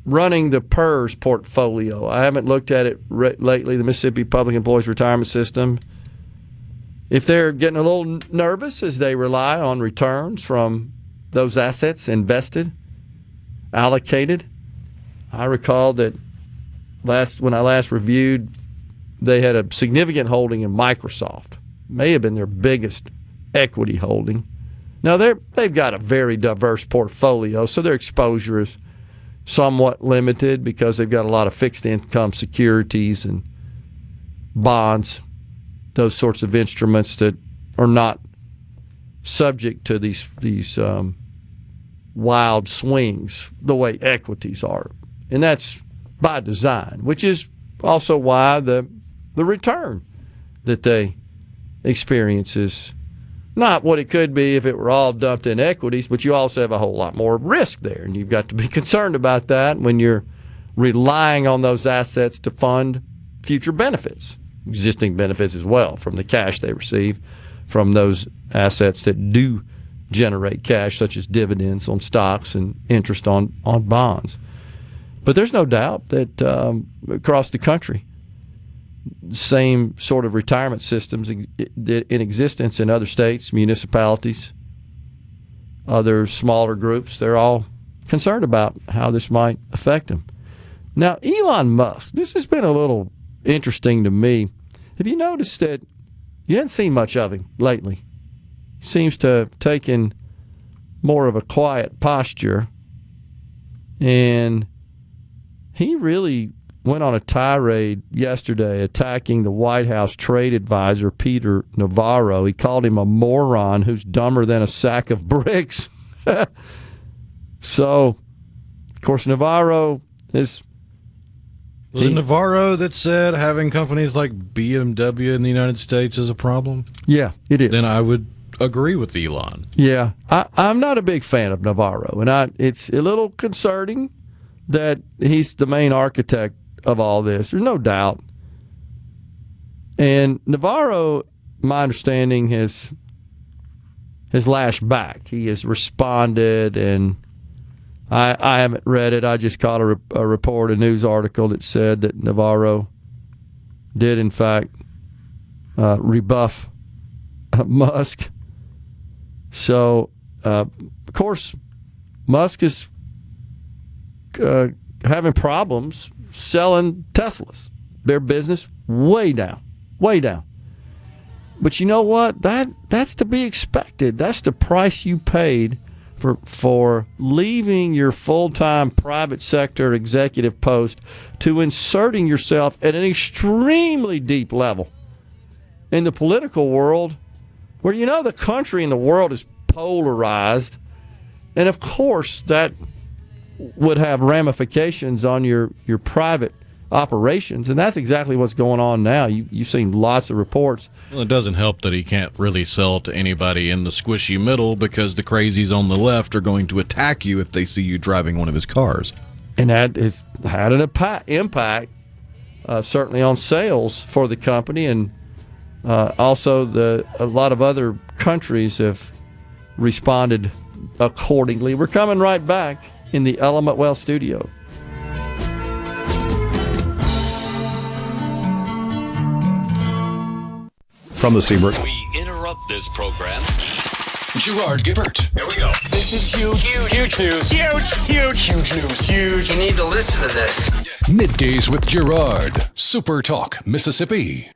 running the PERS portfolio, I haven't looked at it lately, the Mississippi Public Employees Retirement System, if they're getting a little nervous as they rely on returns from those assets invested, allocated. I recall that when I last reviewed, they had a significant holding in Microsoft. May have been their biggest equity holding. Now, they've got a very diverse portfolio, so their exposure is somewhat limited because they've got a lot of fixed income securities and bonds, those sorts of instruments that are not subject to these wild swings the way equities are. And that's by design, which is also why the return that they experience is not what it could be if it were all dumped in equities, but you also have a whole lot more risk there, and you've got to be concerned about that when you're relying on those assets to fund future benefits, existing benefits as well, from the cash they receive from those assets that do generate cash, such as dividends on stocks and interest on bonds. But there's no doubt that across the country, same sort of retirement systems in existence in other states, municipalities, other smaller groups, they're all concerned about how this might affect them. Now, Elon Musk, this has been a little interesting to me. Have you noticed that you haven't seen much of him lately? He seems to have taken more of a quiet posture, and he really went on a tirade yesterday attacking the White House trade advisor, Peter Navarro. He called him a moron who's dumber than a sack of bricks. So, of course, Navarro is... Was it Navarro that said having companies like BMW in the United States is a problem? Yeah, it is. Then I would agree with Elon. Yeah, I'm not a big fan of Navarro, and it's a little concerning that he's the main architect of all this. There's no doubt. And Navarro, my understanding, has lashed back. He has responded, and I haven't read it. I just caught a report, a news article that said that Navarro did, in fact, rebuff Musk. So, of course, Musk is having problems selling Teslas. Their business way down. But you know what? That's to be expected. That's the price you paid for leaving your full-time private sector executive post to inserting yourself at an extremely deep level in the political world, where the country and the world is polarized. And of course that would have ramifications on your private operations, and that's exactly what's going on now. You've seen lots of reports. Well, it doesn't help that he can't really sell to anybody in the squishy middle because the crazies on the left are going to attack you if they see you driving one of his cars. And that has had an impact, certainly on sales for the company, and also a lot of other countries have responded accordingly. We're coming right back in the Element Wealth studio. From the Seabrook. We interrupt this program. Gerard Gibert. Here we go. This is huge. Huge news. Huge news. Huge. You need to listen to this. Middays with Gerard. SuperTalk, Mississippi.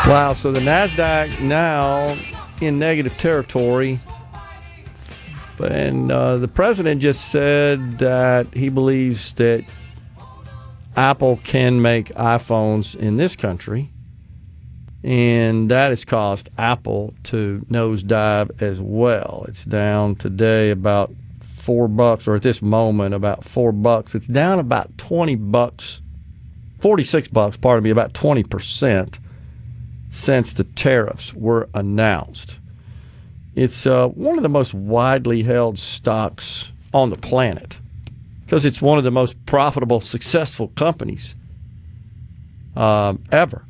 Wow, so the NASDAQ now in negative territory. And the president just said that he believes that Apple can make iPhones in this country. And that has caused Apple to nosedive as well. It's down today about $4, or at this moment about $4. It's down about $20, $46, pardon me, about 20% since the tariffs were announced. It's one of the most widely held stocks on the planet because it's one of the most profitable, successful companies ever.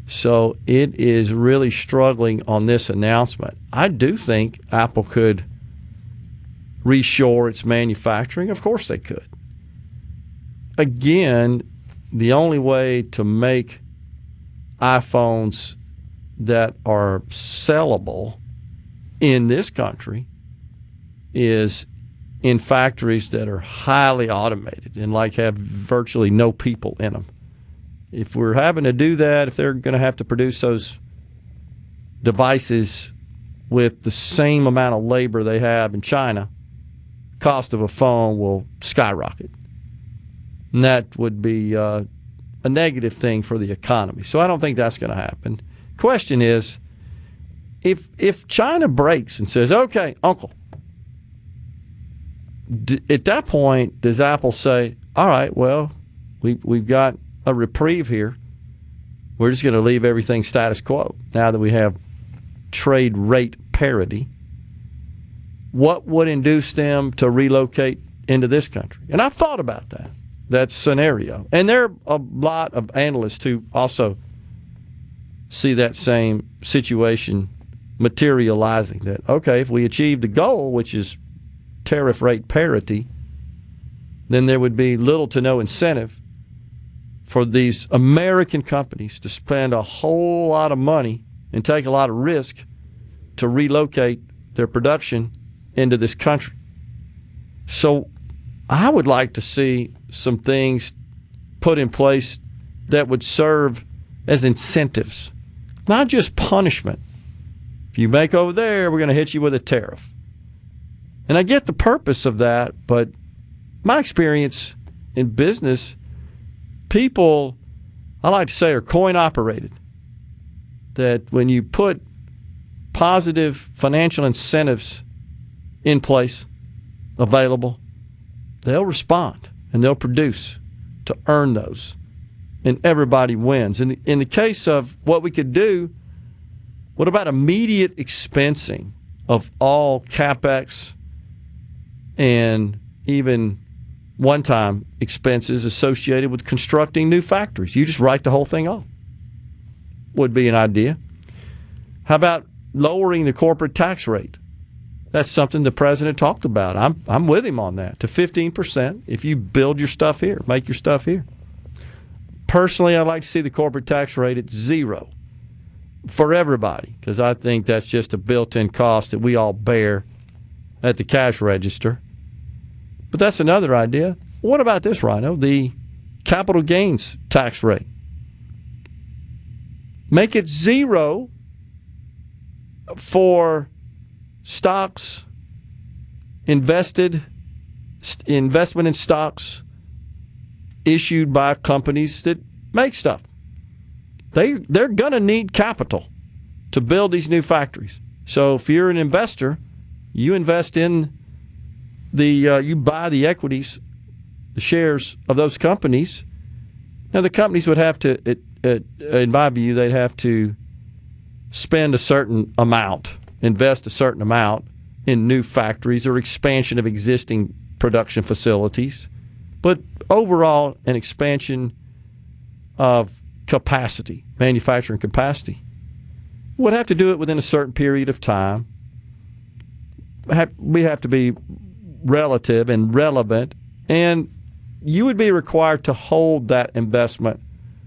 So it is really struggling on this announcement. I do think Apple could reshore its manufacturing. Of course they could. Again, the only way to make iPhones that are sellable in this country is in factories that are highly automated and like have virtually no people in them. If we're having to do that, if they're going to have to produce those devices with the same amount of labor they have in China, cost of a phone will skyrocket. And that would be a negative thing for the economy. So I don't think that's going to happen. Question is, if China breaks and says, okay, uncle, at that point, does Apple say, all right, well, we've got a reprieve here. We're just going to leave everything status quo now that we have trade rate parity? What would induce them to relocate into this country? And I've thought about that scenario. And there are a lot of analysts who also see that same situation materializing, that, okay, if we achieve the goal, which is tariff rate parity, then there would be little to no incentive for these American companies to spend a whole lot of money and take a lot of risk to relocate their production into this country. So I would like to see some things put in place that would serve as incentives, not just punishment. If you make over there, we're going to hit you with a tariff. And I get the purpose of that, but my experience in business, people, I like to say, are coin operated. That when you put positive financial incentives in place, available, they'll respond and they'll produce to earn those. And everybody wins. And in the case of what we could do, what about immediate expensing of all CapEx and even one-time expenses associated with constructing new factories? You just write the whole thing off. Would be an idea. How about lowering the corporate tax rate? That's something the president talked about. I'm with him on that, to 15% if you build your stuff here, make your stuff here. Personally, I'd like to see the corporate tax rate at 0 for everybody, because I think that's just a built-in cost that we all bear at the cash register. But that's another idea. What about this, Rhino? The capital gains tax rate. Make it 0 for stocks, investment in stocks issued by companies that make stuff. They're going to need capital to build these new factories. So if you're an investor, you invest in you buy the equities, the shares of those companies. Now the companies would have to, in my view, they'd have to spend a certain amount, invest a certain amount in new factories or expansion of existing production facilities. But overall, an expansion of capacity, manufacturing capacity. Would have to do it within a certain period of time. We have to be relative and relevant, and you would be required to hold that investment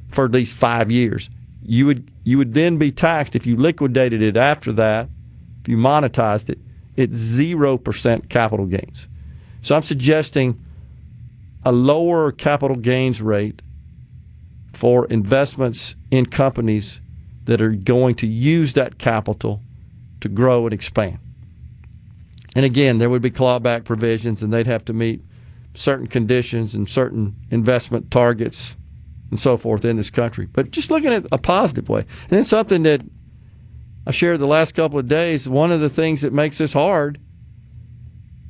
for at least 5 years. You would then be taxed if you liquidated it after that, if you monetized it, it's 0% capital gains. So I'm suggesting a lower capital gains rate for investments in companies that are going to use that capital to grow and expand. And again, there would be clawback provisions, and they'd have to meet certain conditions and certain investment targets and so forth in this country. But just looking at a positive way. And then something that I shared the last couple of days, one of the things that makes this hard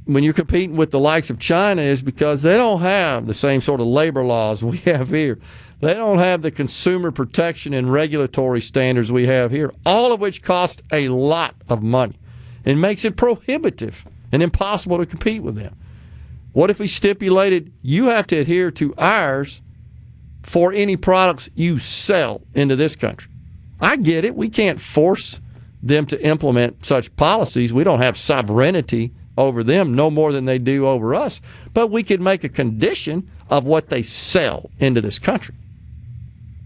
when you're competing with the likes of China is because they don't have the same sort of labor laws we have here. They don't have the consumer protection and regulatory standards we have here, all of which cost a lot of money and makes it prohibitive and impossible to compete with them. What if we stipulated you have to adhere to ours for any products you sell into this country? I get it. We can't force them to implement such policies. We don't have sovereignty over them, no more than they do over us. But we could make a condition of what they sell into this country.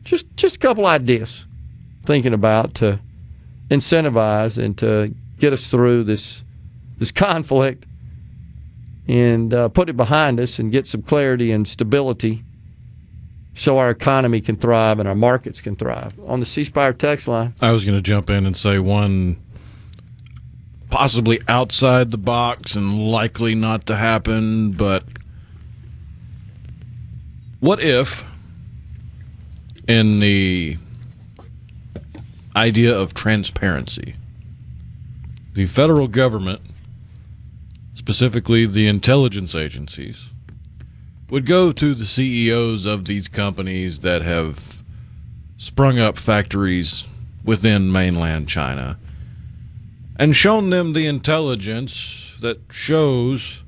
Just a couple ideas thinking about to incentivize and to get us through this conflict and put it behind us and get some clarity and stability so our economy can thrive and our markets can thrive. On the C Spire text line. I was going to jump in and say one possibly outside the box and likely not to happen, but what if in the idea of transparency, the federal government, specifically the intelligence agencies, would go to the CEOs of these companies that have sprung up factories within mainland China and shown them the intelligence that shows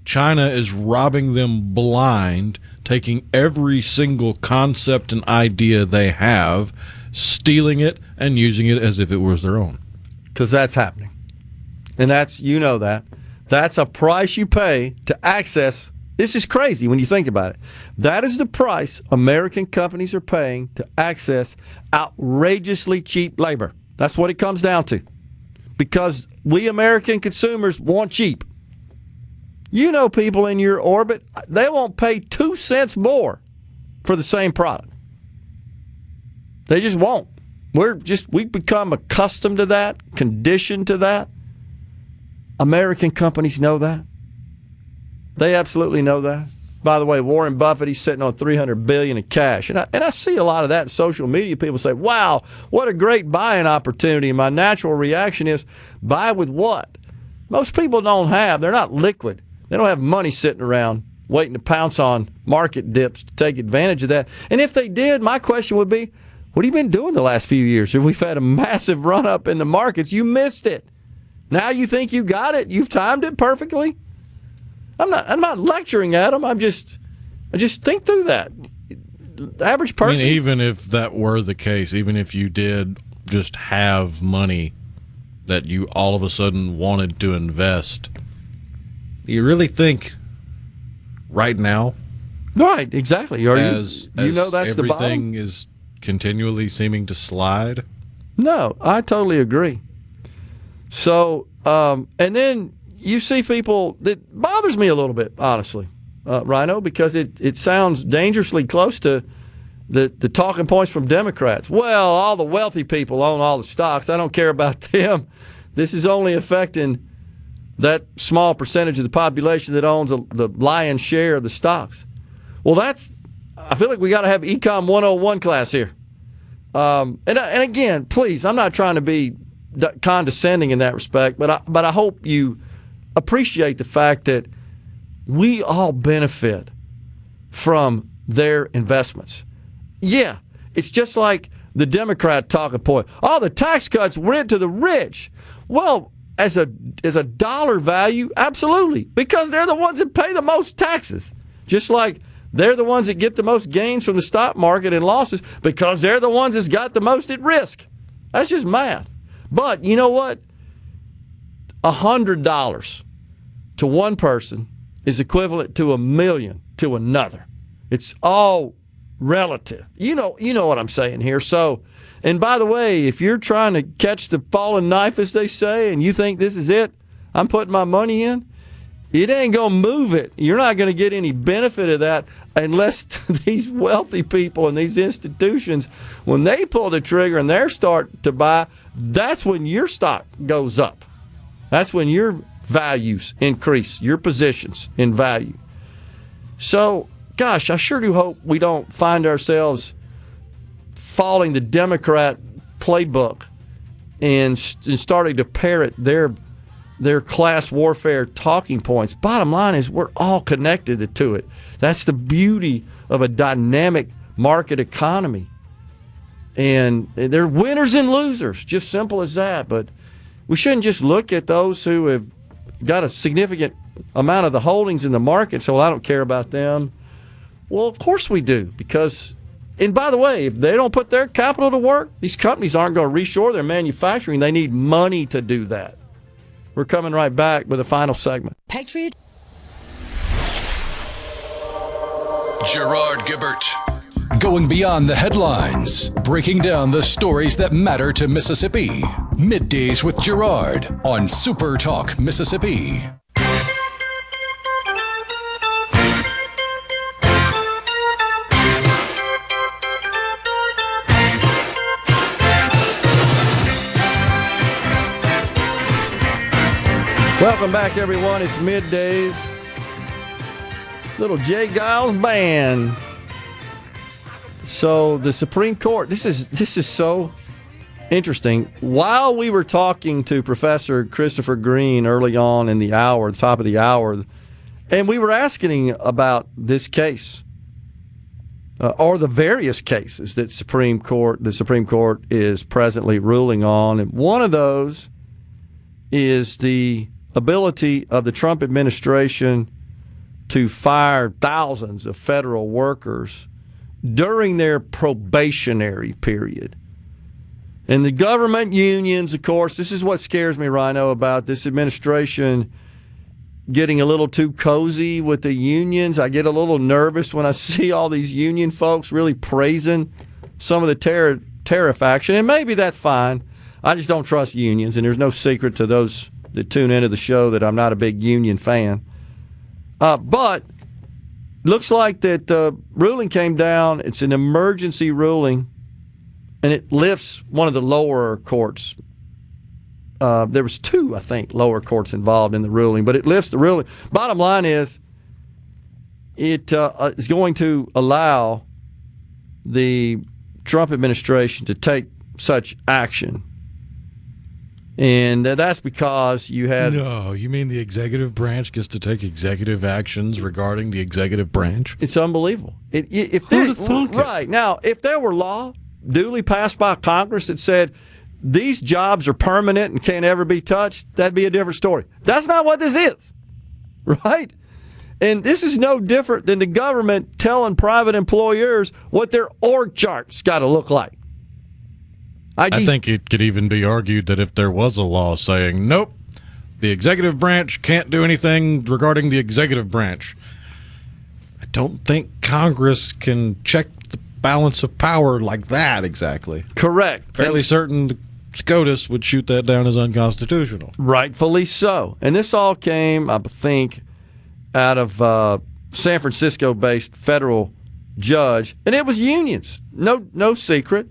China is robbing them blind, taking every single concept and idea they have, stealing it, and using it as if it was their own. Because that's happening. And that's, you know that. That's a price you pay to access. This is crazy when you think about it. That is the price American companies are paying to access outrageously cheap labor. That's what it comes down to. Because we American consumers want cheap. You know people in your orbit, they won't pay 2 cents more for the same product. They just won't. We've become accustomed to that, conditioned to that. American companies know that. They absolutely know that. By the way, Warren Buffett, he's sitting on $300 billion in cash. And I see a lot of that in social media. People say, wow, what a great buying opportunity. And my natural reaction is, buy with what? Most people don't have. They're not liquid. They don't have money sitting around waiting to pounce on market dips to take advantage of that. And if they did, my question would be, what have you been doing the last few years? If we've had a massive run-up in the markets, you missed it. Now you think you got it? You've timed it perfectly? I'm not lecturing at them. I just think through that. The average person. I mean, even if that were the case, even if you did just have money that you all of a sudden wanted to invest, do you really think right now? Right, exactly. You know that's the bottom. Everything is continually seeming to slide? No, I totally agree. So, and then you see people, that bothers me a little bit, honestly, Rhino, because it sounds dangerously close to the talking points from Democrats. Well, all the wealthy people own all the stocks. I don't care about them. This is only affecting that small percentage of the population that owns the lion's share of the stocks. Well, I feel like we got to have Econ 101 class here. And again, please, I'm not trying to be condescending in that respect, but I hope you appreciate the fact that we all benefit from their investments. Yeah, it's just like the Democrat talking point. Oh, the tax cuts went to the rich. Well, as a dollar value, absolutely, because they're the ones that pay the most taxes. Just like they're the ones that get the most gains from the stock market and losses because they're the ones that's got the most at risk. That's just math. But you know what? $100 to one person is equivalent to $1 million to another. It's all relative. You know what I'm saying here. So, and by the way, if you're trying to catch the falling knife, as they say, and you think this is it, I'm putting my money in, it ain't going to move it. You're not going to get any benefit of that unless these wealthy people and these institutions, when they pull the trigger and they start to buy, that's when your stock goes up. That's when your values increase, your positions in value. So, gosh, I sure do hope we don't find ourselves following the Democrat playbook and starting to parrot their class warfare talking points. Bottom line is we're all connected to it. That's the beauty of a dynamic market economy. And they're winners and losers, just simple as that. But we shouldn't just look at those who have got a significant amount of the holdings in the market, so I don't care about them. Well, of course we do, because, and by the way, if they don't put their capital to work, these companies aren't going to reshore their manufacturing. They need money to do that. We're coming right back with a final segment. Patriot. Gerard Gibert. Going beyond the headlines, breaking down the stories that matter to Mississippi. Middays with Gerard on SuperTalk Mississippi. Welcome back, everyone. It's Middays. Little Jay Giles Band. So the Supreme Court, this is so interesting. While we were talking to Professor Christopher Green early on in the hour, the top of the hour, and we were asking about this case, or the various cases that the Supreme Court is presently ruling on, and one of those is the ability of the Trump administration to fire thousands of federal workers during their probationary period. And the government unions, of course, this is what scares me, Rhino, about this administration getting a little too cozy with the unions. I get a little nervous when I see all these union folks really praising some of the tariff action. And maybe that's fine. I just don't trust unions, and there's no secret to those that tune into the show that I'm not a big union fan. But looks like that the ruling came down. It's an emergency ruling, and it lifts one of the lower courts. There was two, I think, lower courts involved in the ruling, but it lifts the ruling. Bottom line is it is going to allow the Trump administration to take such action. And that's because you had... No, you mean the executive branch gets to take executive actions regarding the executive branch? It's unbelievable. Who would have thought that? Right. Now, if there were law duly passed by Congress that said these jobs are permanent and can't ever be touched, that'd be a different story. That's not what this is. Right? And this is no different than the government telling private employers what their org chart's got to look like. I think it could even be argued that if there was a law saying, nope, the executive branch can't do anything regarding the executive branch, I don't think Congress can check the balance of power like that exactly. Correct. Fairly certain the SCOTUS would shoot that down as unconstitutional. Rightfully so. And this all came, I think, out of San Francisco-based federal judge, and it was unions. No secret.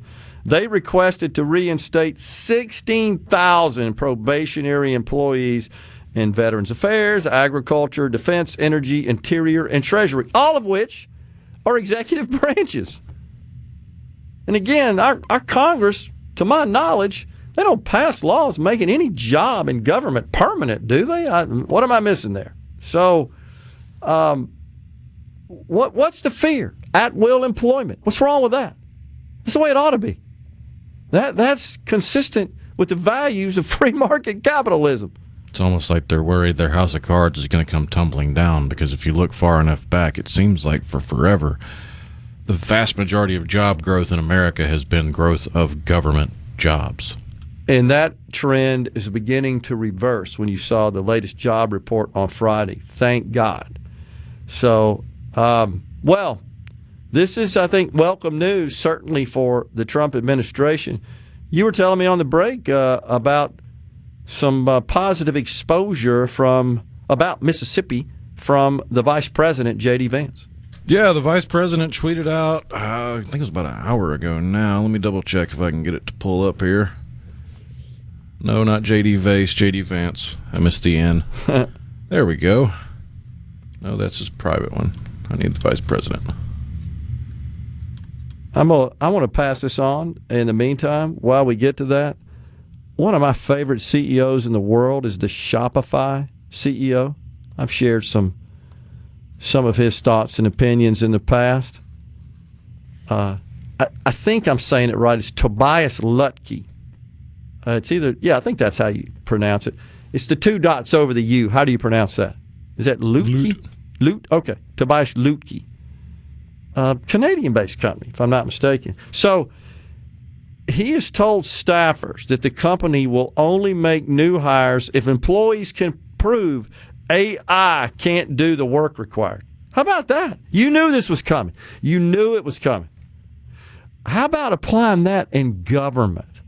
They requested to reinstate 16,000 probationary employees in Veterans Affairs, Agriculture, Defense, Energy, Interior, and Treasury, all of which are executive branches. And again, our Congress, to my knowledge, they don't pass laws making any job in government permanent, do they? What am I missing there? So, what's the fear? At-will employment. What's wrong with that? That's the way it ought to be. That's consistent with the values of free market capitalism. It's almost like they're worried their house of cards is going to come tumbling down, because if you look far enough back, it seems like for forever, the vast majority of job growth in America has been growth of government jobs. And that trend is beginning to reverse when you saw the latest job report on Friday. Thank God. So, this is, I think, welcome news, certainly for the Trump administration. You were telling me on the break about some positive exposure about Mississippi from the Vice President, J.D. Vance. Yeah, the vice president tweeted out, I think it was about an hour ago now. Let me double check if I can get it to pull up here. No, not J.D. Vance, J.D. Vance. I missed the N. There we go. No, that's his private one. I need the vice president. I want to pass this on. In the meantime, while we get to that, one of my favorite CEOs in the world is the Shopify CEO. I've shared some of his thoughts and opinions in the past. I think I'm saying it right. It's Tobias Lutke. It's either, I think that's how you pronounce it. It's the 2 dots over the U. How do you pronounce that? Is that Lutke? Lute? Okay. Tobias Lutke. Canadian-based company, if I'm not mistaken. So he has told staffers that the company will only make new hires if employees can prove AI can't do the work required. How about that? You knew this was coming. You knew it was coming. How about applying that in government?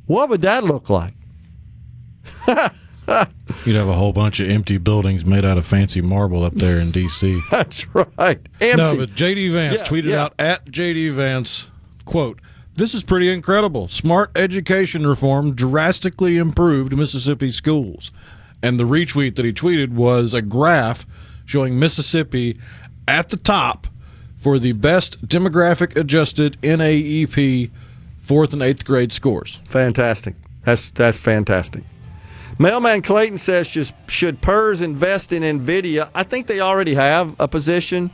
What would that look like? You'd have a whole bunch of empty buildings made out of fancy marble up there in D.C. That's right. Empty. No, but J.D. Vance tweeted out at J.D. Vance, quote, "This is pretty incredible. Smart education reform drastically improved Mississippi schools." And the retweet that he tweeted was a graph showing Mississippi at the top for the best demographic adjusted NAEP 4th and 8th grade scores. Fantastic. That's fantastic. Mailman Clayton says, should PERS invest in NVIDIA? I think they already have a position.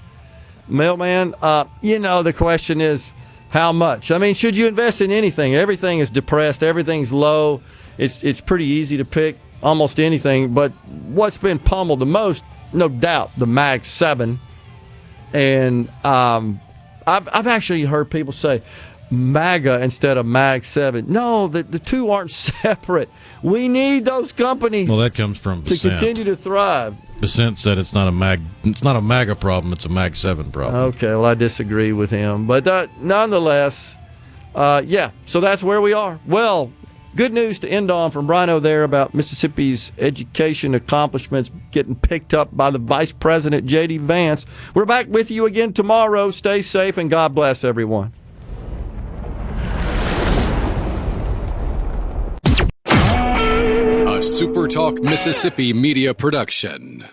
Mailman, the question is how much? I mean, should you invest in anything? Everything is depressed. Everything's low. It's pretty easy to pick almost anything. But what's been pummeled the most, no doubt, the Mag 7. And I've actually heard people say MAGA instead of Mag 7. No, the two aren't separate. We need those companies. Well, that comes from to Bessent. continue to thrive. Bessent said it's not a MAGA problem, it's a Mag 7 problem. Okay, well, I disagree with him. But nonetheless, so that's where we are. Well, good news to end on from Rhino there about Mississippi's education accomplishments getting picked up by the Vice President, J.D. Vance. We're back with you again tomorrow. Stay safe, and God bless everyone. A SuperTalk Mississippi media production.